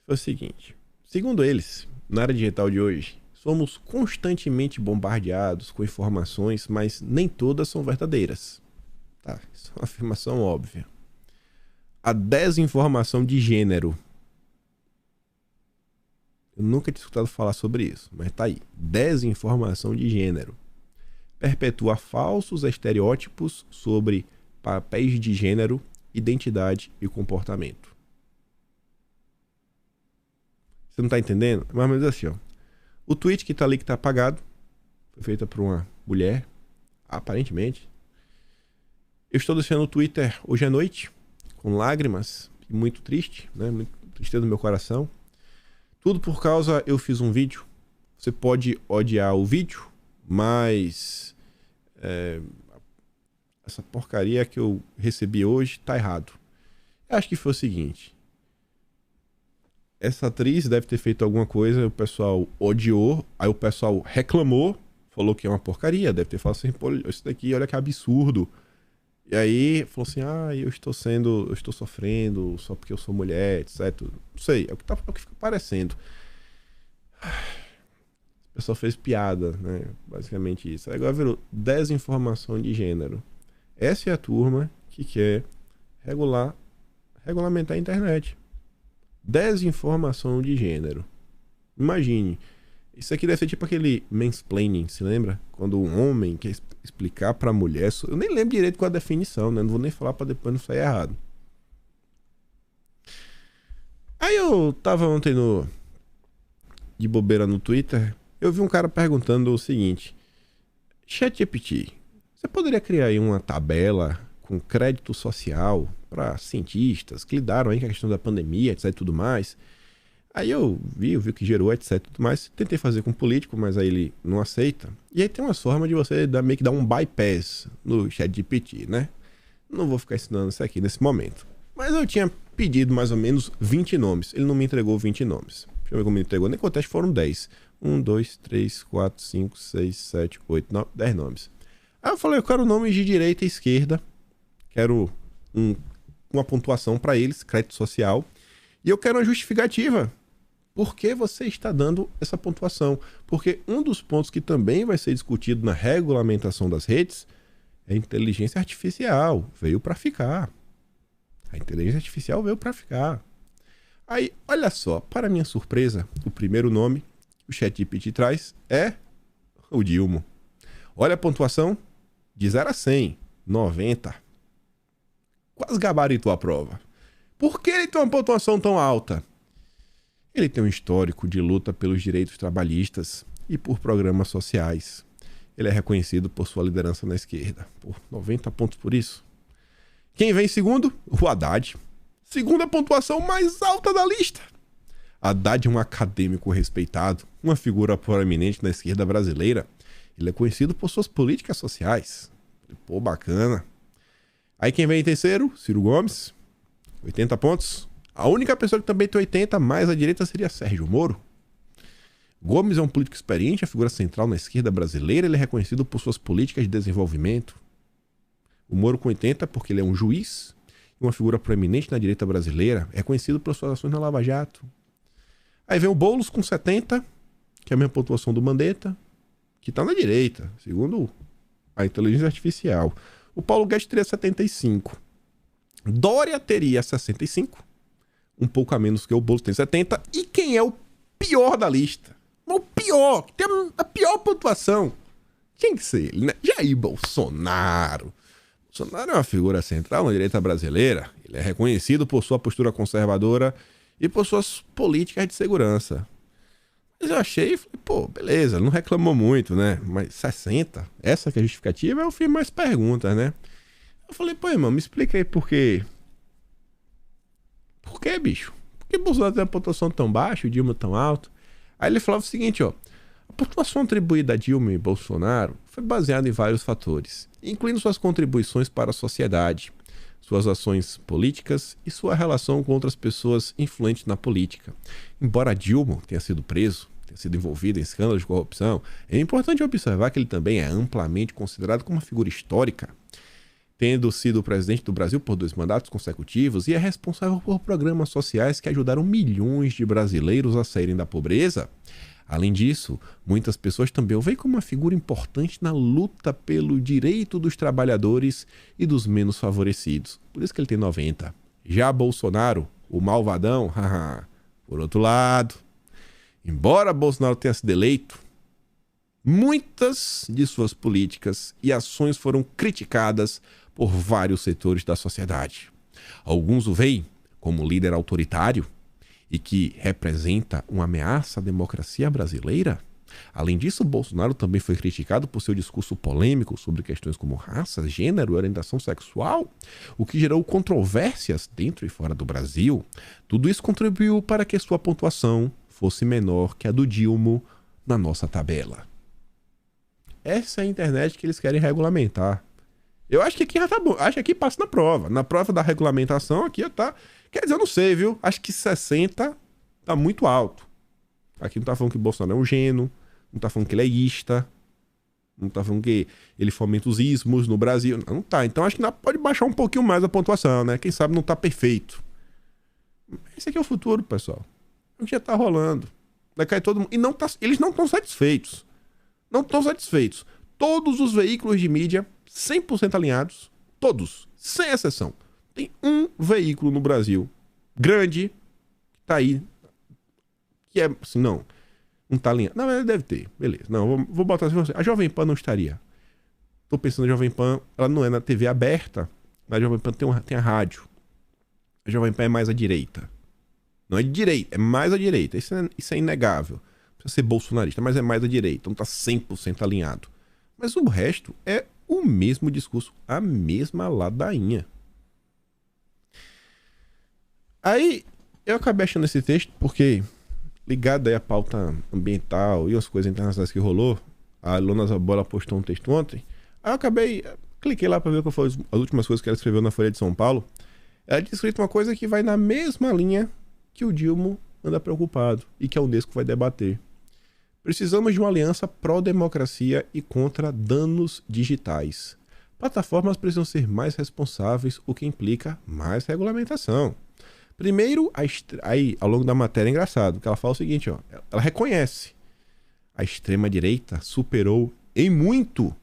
Foi o seguinte, segundo eles, na área digital de hoje, somos constantemente bombardeados com informações, mas nem todas são verdadeiras. Tá, isso é uma afirmação óbvia. A desinformação de gênero. Eu nunca tinha escutado falar sobre isso, mas tá aí. Desinformação de gênero. Perpetua falsos estereótipos sobre papéis de gênero, identidade e comportamento. Você não tá entendendo? Mais ou menos assim, ó. O tweet que tá ali, que tá apagado, foi feita por uma mulher, aparentemente. Eu estou deixando o Twitter hoje à noite, com lágrimas, e muito triste, né? Muito tristeza no meu coração. Tudo por causa, eu fiz um vídeo. Você pode odiar o vídeo, mas essa porcaria que eu recebi hoje tá errado. Eu acho que foi o seguinte. Essa atriz deve ter feito alguma coisa, o pessoal odiou, aí o pessoal reclamou, falou que é uma porcaria, deve ter falado assim, pô, isso daqui, olha que absurdo. E aí falou assim, eu estou sofrendo só porque eu sou mulher, etc. Não sei, é o que fica parecendo. O pessoal fez piada, né? Basicamente isso. Agora virou desinformação de gênero. Essa é a turma que quer regulamentar a internet. Desinformação de gênero. Imagine. Isso aqui deve ser tipo aquele mansplaining, se lembra? Quando um homem quer explicar pra mulher... Eu nem lembro direito qual a definição, né? Não vou nem falar pra depois não sair errado. Aí eu tava ontem de bobeira no Twitter, eu vi um cara perguntando o seguinte: ChatGPT, você poderia criar aí uma tabela com crédito social para cientistas que lidaram aí com a questão da pandemia, etc e tudo mais? Aí eu vi o que gerou, etc e tudo mais. Tentei fazer com um político, mas aí ele não aceita. E aí tem uma forma de você meio que dar um bypass no ChatGPT, né? Não vou ficar ensinando isso aqui nesse momento. Mas eu tinha pedido mais ou menos 20 nomes. Ele não me entregou 20 nomes. Deixa eu ver como ele entregou. Nem contei, foram 10. 1, 2, 3, 4, 5, 6, 7, 8, 9, 10 nomes. Aí eu falei, eu quero nomes de direita e esquerda. Quero uma pontuação para eles, crédito social. E eu quero uma justificativa. Por que você está dando essa pontuação? Porque um dos pontos que também vai ser discutido na regulamentação das redes é a inteligência artificial. Veio para ficar. A inteligência artificial veio para ficar. Aí, olha só, para minha surpresa, o primeiro nome que o ChatGPT traz é o Dilma. Olha a pontuação, de 0 a 100, 90. Quase gabaritou a prova. Por que ele tem uma pontuação tão alta? Ele tem um histórico de luta pelos direitos trabalhistas e por programas sociais. Ele é reconhecido por sua liderança na esquerda. Por 90 pontos por isso. Quem vem em segundo? O Haddad. Segunda pontuação mais alta da lista. Haddad é um acadêmico respeitado, uma figura proeminente na esquerda brasileira. Ele é conhecido por suas políticas sociais. Pô, bacana. Aí quem vem em terceiro? Ciro Gomes. 80 pontos. A única pessoa que também tem 80, mais à direita, seria Sérgio Moro. Gomes é um político experiente, a figura central na esquerda brasileira. Ele é reconhecido por suas políticas de desenvolvimento. O Moro com 80, porque ele é um juiz e uma figura proeminente na direita brasileira. É conhecido por suas ações na Lava Jato. Aí vem o Boulos com 70, que é a mesma pontuação do Mandetta, que está na direita, segundo a inteligência artificial. O Paulo Guedes teria 75. Dória teria 65, um pouco a menos que o Boulos tem 70. E quem é o pior da lista? O pior, que tem a pior pontuação. Tinha que ser ele, né? Jair Bolsonaro. Bolsonaro é uma figura central na direita brasileira. Ele é reconhecido por sua postura conservadora e por suas políticas de segurança. Mas eu achei, falei, pô, beleza, não reclamou muito, né? Mas 60, essa que é a justificativa, eu fiz mais perguntas, né? Eu falei, pô, irmão, me explica aí por quê. Por que, bicho? Por que Bolsonaro tem uma pontuação tão baixa e o Dilma tão alto? Aí ele falava o seguinte, ó. A pontuação atribuída a Dilma e Bolsonaro foi baseada em vários fatores, incluindo suas contribuições para a sociedade, suas ações políticas e sua relação com outras pessoas influentes na política. Embora Dilma tenha sido preso, tenha sido envolvido em escândalos de corrupção, é importante observar que ele também é amplamente considerado como uma figura histórica, tendo sido presidente do Brasil por 2 mandatos consecutivos e é responsável por programas sociais que ajudaram milhões de brasileiros a saírem da pobreza. Além disso, muitas pessoas também o veem como uma figura importante na luta pelo direito dos trabalhadores e dos menos favorecidos. Por isso que ele tem 90. Já Bolsonaro, o malvadão, por outro lado, embora Bolsonaro tenha sido eleito, muitas de suas políticas e ações foram criticadas por vários setores da sociedade. Alguns o veem como líder autoritário e que representa uma ameaça à democracia brasileira. Além disso, Bolsonaro também foi criticado por seu discurso polêmico sobre questões como raça, gênero e orientação sexual, o que gerou controvérsias dentro e fora do Brasil. Tudo isso contribuiu para que sua pontuação fosse menor que a do Dilma na nossa tabela. Essa é a internet que eles querem regulamentar. Eu acho que aqui já tá bom. Acho que aqui passa na prova. Na prova da regulamentação, aqui já tá. Quer dizer, eu não sei, viu? Acho que 60 tá muito alto. Aqui não tá falando que o Bolsonaro é um gênio. Não tá falando que ele é ista. Não tá falando que ele fomenta os ismos no Brasil. Não tá. Então acho que pode baixar um pouquinho mais a pontuação, né? Quem sabe não tá perfeito. Esse aqui é o futuro, pessoal. O que já tá rolando. Vai cair todo mundo. E não tá... eles não estão satisfeitos. Não estão satisfeitos. Todos os veículos de mídia 100% alinhados, todos, sem exceção. Tem um veículo no Brasil, grande, que tá aí, que é assim, não tá alinhado. Não, ele deve ter, beleza. Não, vou botar assim, a Jovem Pan não estaria. Tô pensando na Jovem Pan, ela não é na TV aberta, mas a Jovem Pan tem a rádio. A Jovem Pan é mais à direita. Não é de direita, é mais à direita. Isso é inegável. Precisa ser bolsonarista, mas é mais à direita, não tá 100% alinhado. Mas o resto é o mesmo discurso, a mesma ladainha. Aí eu acabei achando esse texto porque, ligado aí à pauta ambiental e as coisas internacionais que rolou, a Ilona Zabola postou um texto ontem, aí eu cliquei lá para ver qual foram as últimas coisas que ela escreveu na Folha de São Paulo. Ela tinha escrito uma coisa que vai na mesma linha que o Dilma anda preocupado e que a Unesco vai debater. Precisamos de uma aliança pró-democracia e contra danos digitais. Plataformas precisam ser mais responsáveis, o que implica mais regulamentação. Primeiro, aí ao longo da matéria é engraçado, que ela fala o seguinte, ó, ela reconhece. A extrema-direita superou em muito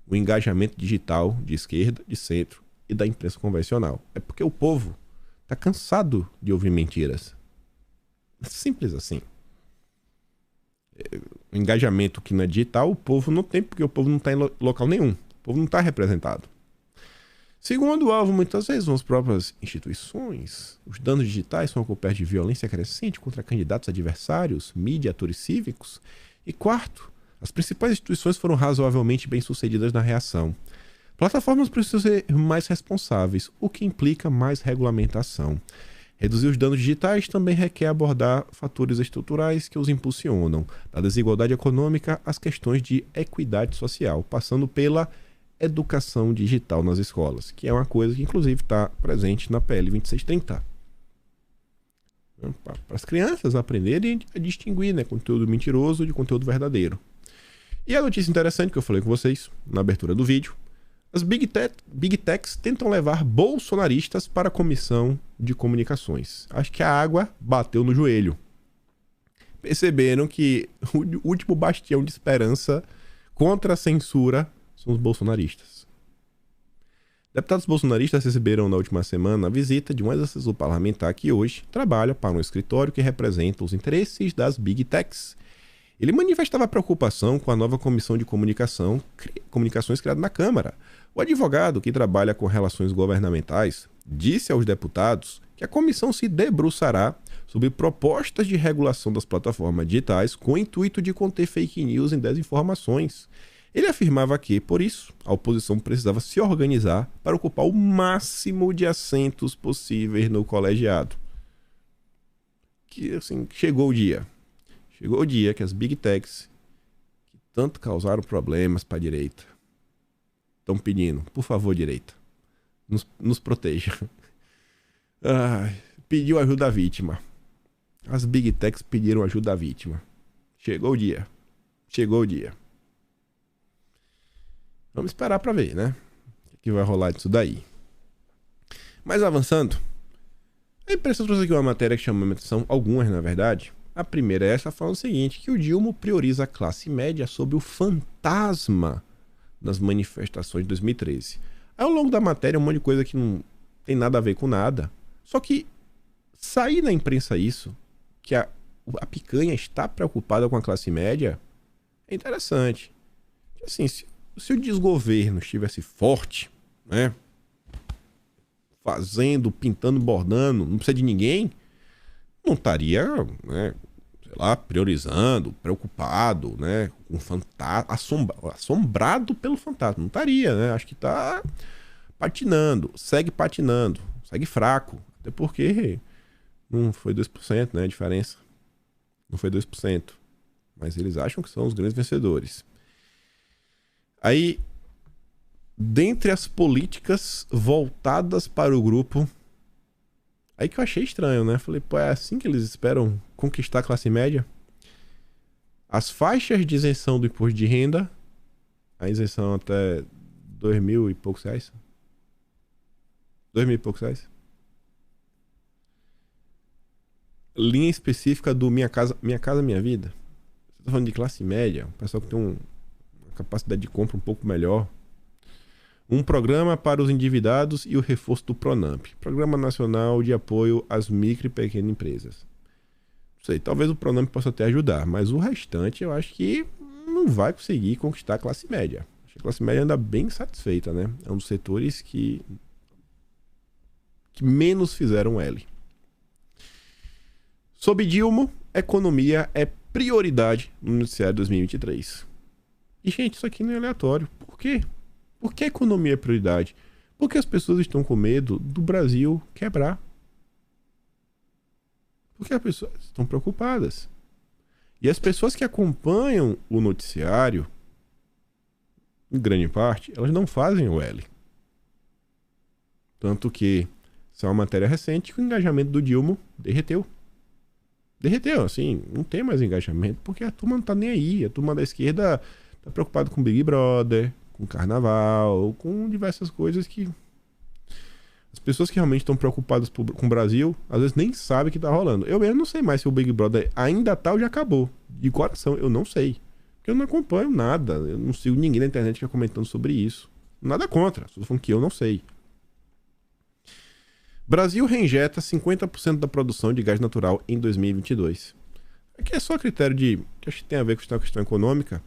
o engajamento digital de esquerda, de centro e da imprensa convencional. É porque o povo está cansado de ouvir mentiras. Simples assim. o engajamento que não é digital, o povo não tem, porque o povo não está em local nenhum. O povo não está representado. Segundo o alvo, muitas vezes, são as próprias instituições. Os danos digitais são cobertos de violência crescente contra candidatos adversários, mídia, atores cívicos. E quarto, as principais instituições foram razoavelmente bem-sucedidas na reação. Plataformas precisam ser mais responsáveis, o que implica mais regulamentação. Reduzir os danos digitais também requer abordar fatores estruturais que os impulsionam, da desigualdade econômica às questões de equidade social, passando pela educação digital nas escolas, que é uma coisa que inclusive está presente na PL 2630. Para as crianças aprenderem a distinguir, né, conteúdo mentiroso de conteúdo verdadeiro. E a notícia interessante que eu falei com vocês na abertura do vídeo: as Big Techs tentam levar bolsonaristas para a Comissão de Comunicações. Acho que a água bateu no joelho. Perceberam que o último bastião de esperança contra a censura são os bolsonaristas. Deputados bolsonaristas receberam na última semana a visita de um ex-assessor parlamentar que hoje trabalha para um escritório que representa os interesses das Big Techs. Ele manifestava preocupação com a nova Comissão de Comunicações criada na Câmara. O advogado, que trabalha com relações governamentais, disse aos deputados que a comissão se debruçará sobre propostas de regulação das plataformas digitais com o intuito de conter fake news e desinformações. Ele afirmava que, por isso, a oposição precisava se organizar para ocupar o máximo de assentos possíveis no colegiado. Que, assim, chegou o dia. Chegou o dia que as Big Techs, que tanto causaram problemas para a direita, estão pedindo, por favor, direita, nos proteja. Pediu ajuda à vítima. As Big Techs pediram ajuda à vítima. Chegou o dia. Chegou o dia. Vamos esperar para ver, né? O que vai rolar disso daí. Mas avançando, a imprensa trouxe aqui uma matéria que chamou a minha atenção, algumas na verdade. A primeira é essa, falando o seguinte, que o Dilma prioriza a classe média sobre o fantasma das manifestações de 2013. Aí, ao longo da matéria, um monte de coisa que não tem nada a ver com nada. Só que sair na imprensa isso, que a picanha está preocupada com a classe média, é interessante. Assim, se o desgoverno estivesse forte, né, fazendo, pintando, bordando, não precisa de ninguém, não estaria, né, sei lá, priorizando, preocupado, né, com assombrado pelo fantasma. Não estaria, né? Acho que está patinando, segue fraco, até porque não foi 2%, né, a diferença. Não foi 2%, mas eles acham que são os grandes vencedores. Aí, dentre as políticas voltadas para o grupo, aí que eu achei estranho, né? Falei, pô, é assim que eles esperam conquistar a classe média? As faixas de isenção do imposto de renda, a isenção até 2.000 e poucos reais. 2.000 e poucos reais. Linha específica do Minha Casa Minha Vida. Você tá falando de classe média, o pessoal que tem uma capacidade de compra um pouco melhor. Um programa para os endividados e o reforço do Pronamp, Programa Nacional de Apoio às Micro e Pequenas Empresas. Não sei, talvez o Pronamp possa até ajudar, mas o restante eu acho que não vai conseguir conquistar a classe média. Acho que a classe média anda bem satisfeita, né? É um dos setores que menos fizeram L. Sob Dilma, economia é prioridade no noticiário 2023. E, gente, isso aqui não é aleatório. Por quê? Por que a economia é prioridade? Porque as pessoas estão com medo do Brasil quebrar. Porque as pessoas estão preocupadas. E as pessoas que acompanham o noticiário, em grande parte, elas não fazem o L. Tanto que, isso é uma matéria recente, que o engajamento do Dilma derreteu. Derreteu, assim, não tem mais engajamento, porque a turma não tá nem aí. A turma da esquerda tá preocupada com Big Brother, com carnaval, com diversas coisas que as pessoas que realmente estão preocupadas com o Brasil, às vezes nem sabem o que tá rolando. Eu mesmo não sei mais se o Big Brother ainda tá ou já acabou. De coração, eu não sei. Porque eu não acompanho nada. Eu não sigo ninguém na internet que é comentando sobre isso. Nada contra. Só tô falando que eu não sei. Brasil reinjeta 50% da produção de gás natural em 2022. aqui é só critério de, que acho que tem a ver com a questão econômica.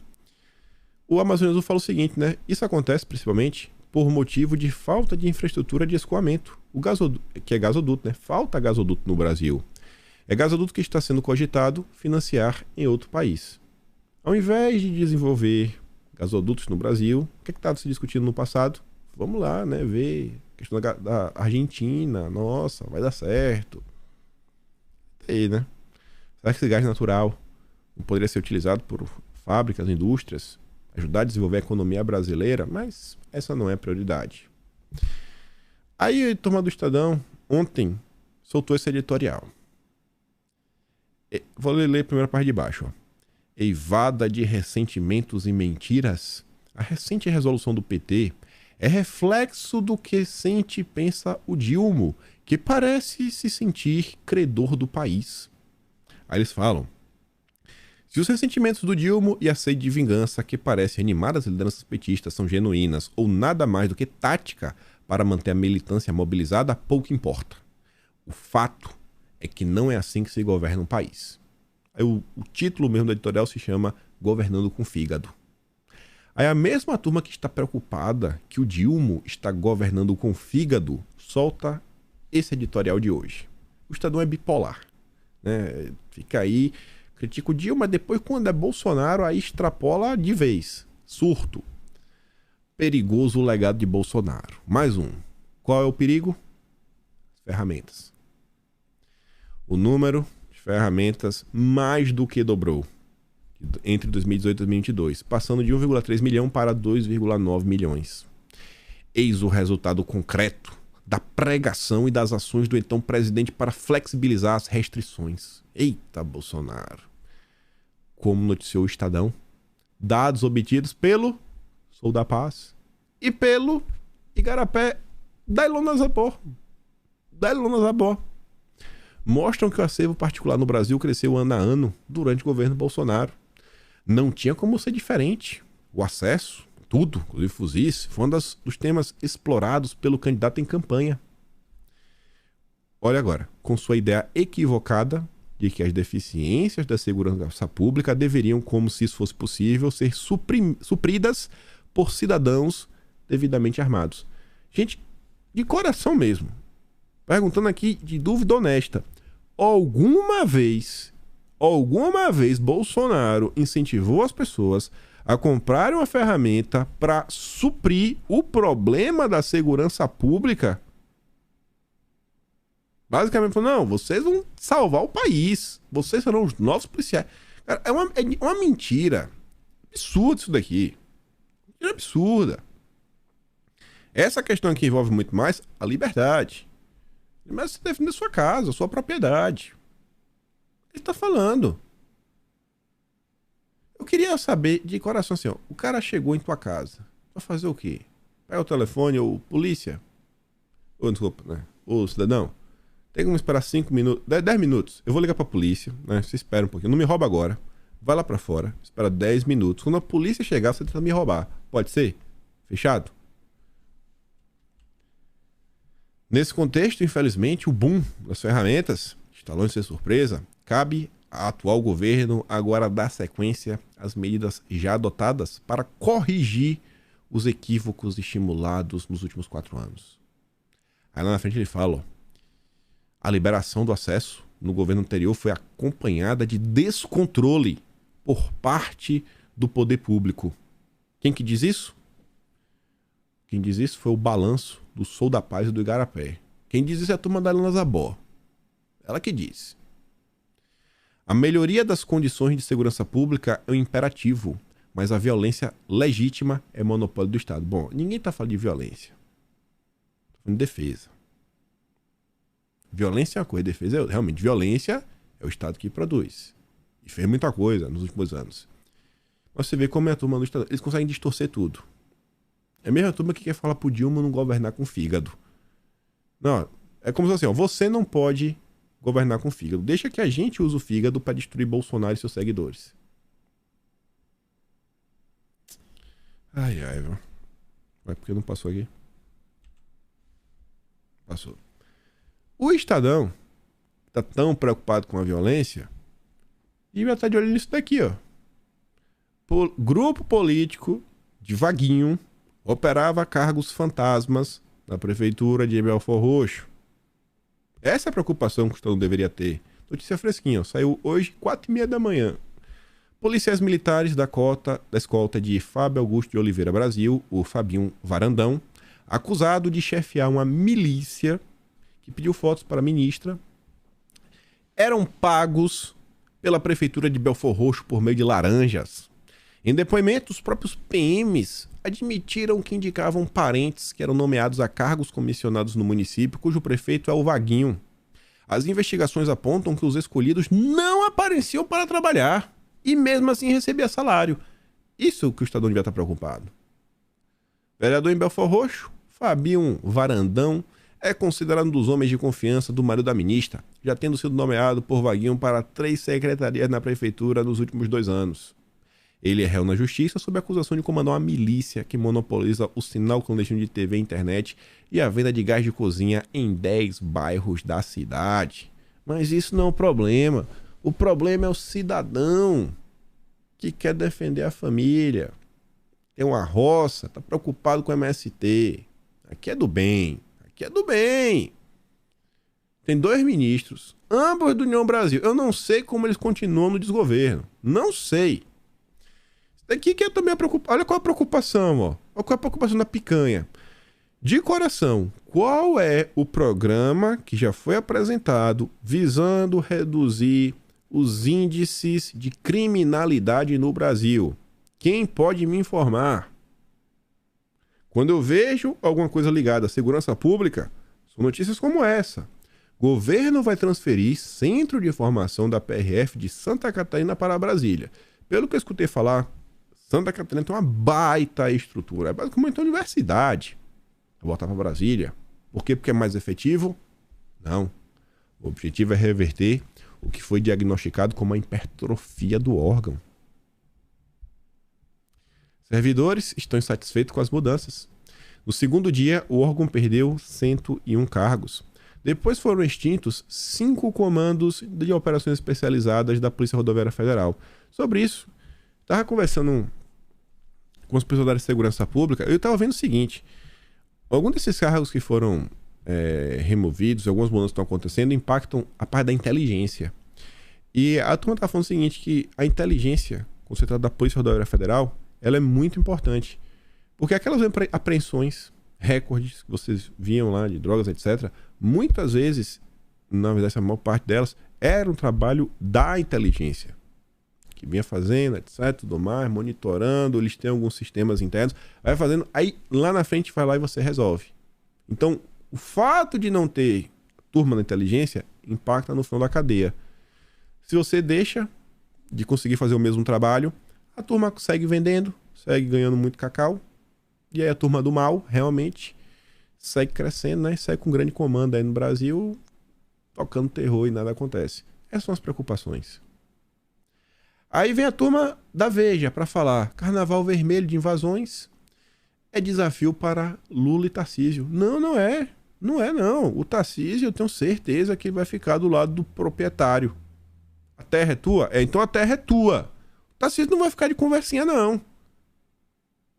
O Amazônia Azul fala o seguinte, né? Isso acontece principalmente por motivo de falta de infraestrutura de escoamento. O gasoduto, que é gasoduto, né? Falta gasoduto no Brasil. É gasoduto que está sendo cogitado financiar em outro país. Ao invés de desenvolver gasodutos no Brasil, o que estava se discutindo no passado? Vamos lá, né? Ver a questão da Argentina. Nossa, vai dar certo. Aí, né? Será que esse gás natural não poderia ser utilizado por fábricas, indústrias, ajudar a desenvolver a economia brasileira? Mas essa não é a prioridade. Aí a turma do Estadão, ontem, soltou esse editorial. Vou ler a primeira parte de baixo. Ó. Eivada de ressentimentos e mentiras. A recente resolução do PT é reflexo do que sente e pensa o Dilma, que parece se sentir credor do país. Aí eles falam: se os ressentimentos do Dilma e a sede de vingança que parece animar as lideranças petistas são genuínas ou nada mais do que tática para manter a militância mobilizada, pouco importa. O fato é que não é assim que se governa um país. Aí o título mesmo do editorial se chama Governando com Fígado. Aí a mesma turma que está preocupada que o Dilma está governando com fígado solta esse editorial de hoje. O Estadão é bipolar, né? Fica aí, critica o Dilma, depois quando é Bolsonaro aí extrapola de vez. Surto. Perigoso o legado de Bolsonaro. Mais um. Qual é o perigo? Ferramentas. O número de ferramentas mais do que dobrou entre 2018 e 2022, passando de 1,3 milhão para 2,9 milhões. Eis o resultado concreto da pregação e das ações do então presidente para flexibilizar as restrições. Eita, Bolsonaro! Como noticiou o Estadão, dados obtidos pelo Sou da Paz e pelo Igarapé da Ilona Zabor. Mostram que o acervo particular no Brasil cresceu ano a ano durante o governo Bolsonaro. Não tinha como ser diferente. O acesso, tudo, inclusive fuzis, foi um dos temas explorados pelo candidato em campanha. Olha agora, com sua ideia equivocada de que as deficiências da segurança pública deveriam, como se isso fosse possível, ser supridas por cidadãos devidamente armados. Gente, de coração mesmo, perguntando aqui de dúvida honesta, alguma vez Bolsonaro incentivou as pessoas a comprarem uma ferramenta para suprir o problema da segurança pública? Basicamente falou: não, vocês vão salvar o país, vocês serão os novos policiais. Cara, é uma mentira absurda isso daqui. Mentira absurda. Essa questão aqui envolve muito mais a liberdade. Mas você defende a sua casa, a sua propriedade. Ele tá falando. Eu queria saber de coração assim, ó, o cara chegou em tua casa. Vai fazer o quê? Pega o telefone, ou polícia. Ou desculpa, né? Ô cidadão, tem como esperar 5 minutos, 10 minutos. Eu vou ligar pra polícia, né? Você espera um pouquinho. Não me rouba agora. Vai lá pra fora, espera 10 minutos. Quando a polícia chegar, você tenta me roubar. Pode ser? Fechado? Nesse contexto, infelizmente, o boom das ferramentas, está longe de ser surpresa, cabe ao atual governo agora dar sequência às medidas já adotadas para corrigir os equívocos estimulados nos últimos 4 anos. Aí lá na frente ele fala, ó, a liberação do acesso no governo anterior foi acompanhada de descontrole por parte do poder público. Quem que diz isso? Quem diz isso foi o balanço do Sou da Paz e do Igarapé. Quem diz isso é a turma da Ilona Zabor. Ela que diz. A melhoria das condições de segurança pública é um imperativo, mas a violência legítima é monopólio do Estado. Bom, ninguém está falando de violência. Estou falando de defesa. Violência é uma coisa, defesa é realmente. Violência é o Estado que produz. E fez muita coisa nos últimos anos. Mas você vê como é a turma do Estado. Eles conseguem distorcer tudo. É a mesma turma que quer falar pro Dilma não governar com fígado. Não, é como se assim, ó, você não pode governar com fígado. Deixa que a gente use o fígado para destruir Bolsonaro e seus seguidores. Ai, velho. Mas por que não passou aqui? Passou. O Estadão tá tão preocupado com a violência devia estar de olho nisso daqui, ó. Grupo político de Vaguinho operava cargos fantasmas na prefeitura de Belford Roxo. Essa é a preocupação que o Estado deveria ter. Notícia fresquinha, ó. Saiu hoje, 4h30 da manhã. Policiais militares da escolta de Fábio Augusto de Oliveira Brasil, o Fabinho Varandão, acusado de chefiar uma milícia que pediu fotos para a ministra, eram pagos pela prefeitura de Belford Roxo por meio de laranjas. Em depoimento, os próprios PMs admitiram que indicavam parentes que eram nomeados a cargos comissionados no município, cujo prefeito é o Vaguinho. As investigações apontam que os escolhidos não apareciam para trabalhar e mesmo assim recebia salário. Isso que o Estadão devia estar preocupado. Vereador em Belford Roxo, Fabinho Varandão, é considerado um dos homens de confiança do marido da ministra, já tendo sido nomeado por Vaguinho para 3 secretarias na prefeitura nos últimos 2 anos. Ele é réu na justiça sob a acusação de comandar uma milícia que monopoliza o sinal clandestino de TV e internet e a venda de gás de cozinha em 10 bairros da cidade. Mas isso não é o problema. O problema é o cidadão que quer defender a família. Tem uma roça, está preocupado com o MST. Aqui é do bem. Aqui é do bem. Tem 2 ministros, ambos do União Brasil. Eu não sei como eles continuam no desgoverno. Não sei. Isso daqui que é também a preocupação. Olha qual é a preocupação, ó. Olha qual é a preocupação da picanha. De coração, qual é o programa que já foi apresentado visando reduzir os índices de criminalidade no Brasil? Quem pode me informar? Quando eu vejo alguma coisa ligada à segurança pública, são notícias como essa. Governo vai transferir centro de formação da PRF de Santa Catarina para Brasília. Pelo que eu escutei falar, Santa Catarina tem uma baita estrutura. É basicamente uma universidade. Vou voltar para Brasília. Por quê? Porque é mais efetivo? Não. O objetivo é reverter o que foi diagnosticado como a hipertrofia do órgão. Servidores estão insatisfeitos com as mudanças. No segundo dia, o órgão perdeu 101 cargos. Depois foram extintos 5 comandos de operações especializadas da Polícia Rodoviária Federal. Sobre isso, estava conversando com as pessoas da área de segurança pública, eu estava vendo o seguinte: alguns desses cargos que foram removidos, algumas mudanças que estão acontecendo, impactam a parte da inteligência. E a turma está falando o seguinte, que a inteligência, concentrada da Polícia Rodoviária Federal, ela é muito importante. Porque aquelas apreensões, recordes que vocês viam lá de drogas, etc., muitas vezes, na verdade, a maior parte delas, era um trabalho da inteligência. Que vinha fazendo, etc., tudo mais, monitorando, eles têm alguns sistemas internos, vai fazendo, aí lá na frente vai lá e você resolve. Então, o fato de não ter turma da inteligência impacta no final da cadeia. Se você deixa de conseguir fazer o mesmo trabalho, a turma segue vendendo, segue ganhando muito cacau, e aí a turma do mal realmente segue crescendo, né? Segue com grande comando aí no Brasil, tocando terror e nada acontece. Essas são as preocupações. Aí vem a turma da Veja para falar: Carnaval Vermelho de invasões é desafio para Lula e Tarcísio. Não, não é. Não é, não. O Tarcísio, eu tenho certeza que ele vai ficar do lado do proprietário. A terra é tua? Então a terra é tua. O Tarcísio não vai ficar de conversinha, não.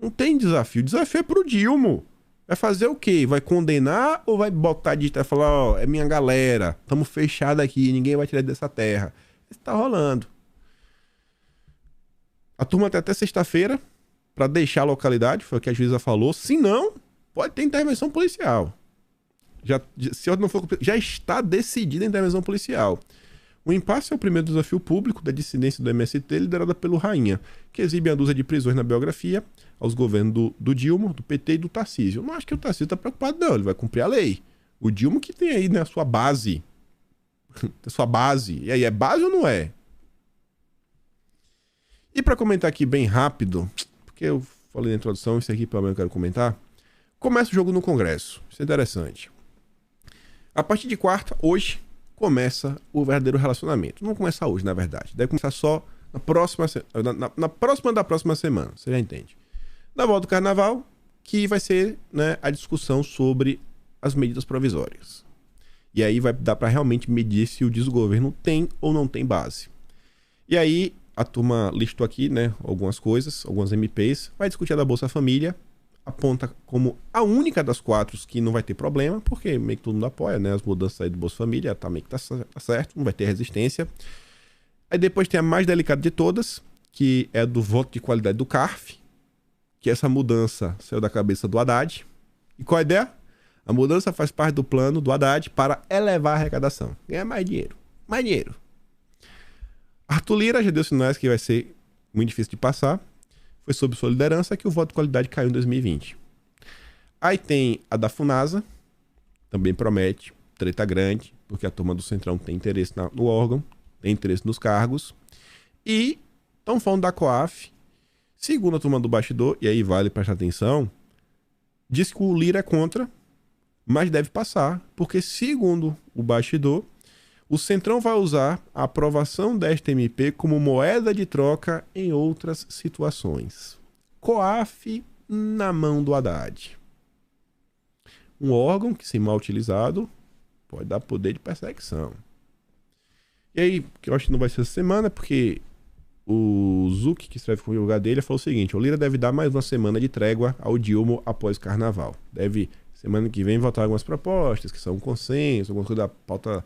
Não tem desafio. O desafio é pro Dilma. Vai fazer o quê? Vai condenar ou vai botar de e falar: ó, é minha galera, estamos fechados aqui, ninguém vai tirar dessa terra? Isso tá rolando. A turma tem até sexta-feira para deixar a localidade, foi o que a juíza falou. Se não, pode ter intervenção policial. Se não for, já está decidida a intervenção policial. O impasse é o primeiro desafio público da dissidência do MST, liderada pelo Rainha, que exibe a dúzia de prisões na biografia aos governos do Dilma, do PT e do Tarcísio. Eu não acho que o Tarcísio está preocupado, não. Ele vai cumprir a lei. O Dilma que tem aí, né, a sua base. A sua base. E aí, é base ou não é? E para comentar aqui bem rápido, porque eu falei na introdução, isso aqui pelo menos eu quero comentar. Começa o jogo no Congresso. Isso é interessante. A partir de quarta, hoje, começa o verdadeiro relacionamento. Não começa hoje, na verdade. Deve começar só na próxima da próxima semana. Você já entende. Na volta do Carnaval, que vai ser, né, a discussão sobre as medidas provisórias. E aí vai dar para realmente medir se o desgoverno tem ou não tem base. E aí, a turma listou aqui, né, algumas coisas, algumas MPs, vai discutir a da Bolsa Família, aponta como a única das 4 que não vai ter problema, porque meio que todo mundo apoia, né, as mudanças aí do Bolsa Família, tá meio que tá certo, não vai ter resistência. Aí depois tem a mais delicada de todas, que é do voto de qualidade do CARF, que essa mudança saiu da cabeça do Haddad. E qual a ideia? A mudança faz parte do plano do Haddad para elevar a arrecadação, ganhar mais dinheiro, mais dinheiro. Arthur Lira já deu sinais que vai ser muito difícil de passar. Foi sob sua liderança que o voto de qualidade caiu em 2020. Aí tem a da Funasa, também promete, treta grande, porque a turma do Centrão tem interesse no órgão, tem interesse nos cargos. E estão falando da COAF, segundo a turma do bastidor, e aí vale prestar atenção, diz que o Lira é contra, mas deve passar, porque segundo o bastidor, o Centrão vai usar a aprovação desta MP como moeda de troca em outras situações. COAF na mão do Haddad. Um órgão que, se mal utilizado, pode dar poder de perseguição. E aí, que eu acho que não vai ser essa semana, porque o Zuc, que escreve com o lugar dele, falou o seguinte: o Lira deve dar mais uma semana de trégua ao Dilma após o carnaval. Deve, semana que vem, votar algumas propostas, que são um consenso, alguma coisa da pauta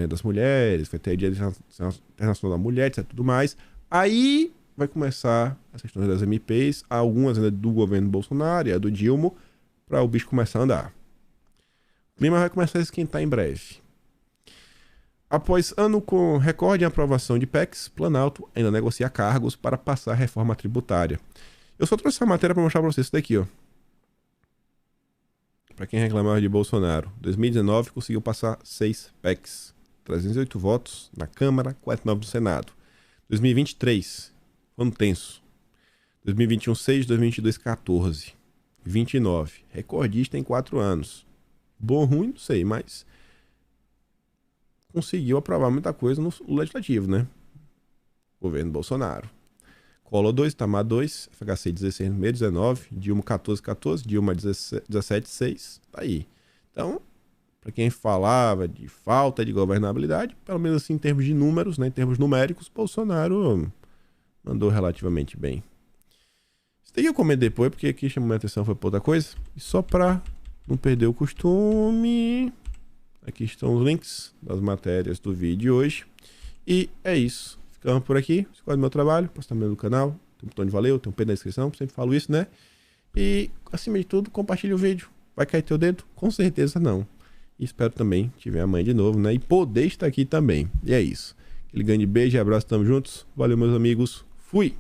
das mulheres, vai ter Dia Internacional da Mulher, etc, tudo mais. Aí vai começar as questões das MPs, algumas ainda do governo Bolsonaro e a do Dilma, para o bicho começar a andar. O clima vai começar a esquentar em breve. Após ano com recorde em aprovação de PECs, Planalto ainda negocia cargos para passar a reforma tributária. Eu só trouxe essa matéria para mostrar para vocês isso daqui, ó. Para quem reclamava de Bolsonaro, 2019 conseguiu passar 6 PECs, 308 votos na Câmara, 49 no Senado. 2023, ano tenso. 2021, 6, 2022, 14. 29, recordista em 4 anos. Bom ou ruim, não sei, mas conseguiu aprovar muita coisa no legislativo, né? Governo Bolsonaro. Collor 2, Itamar 2, FHC 16 no meio, 19, Dilma 14, 14, Dilma 17, 6, tá aí. Então, para quem falava de falta de governabilidade, pelo menos assim em termos de números, né, em termos numéricos, Bolsonaro mandou relativamente bem. Isso daí eu comento depois, porque aqui chamou minha atenção, foi pra outra coisa. E só para não perder o costume, aqui estão os links das matérias do vídeo de hoje. E é isso. Ficamos por aqui. Se gosta do meu trabalho, posta também no canal. Tem um botão de valeu, tem um P na descrição. Sempre falo isso, né? E, acima de tudo, compartilhe o vídeo. Vai cair teu dedo? Com certeza não. E espero também te ver amanhã de novo, né? E poder estar aqui também. E é isso. Aquele grande beijo e abraço. Tamo juntos. Valeu, meus amigos. Fui!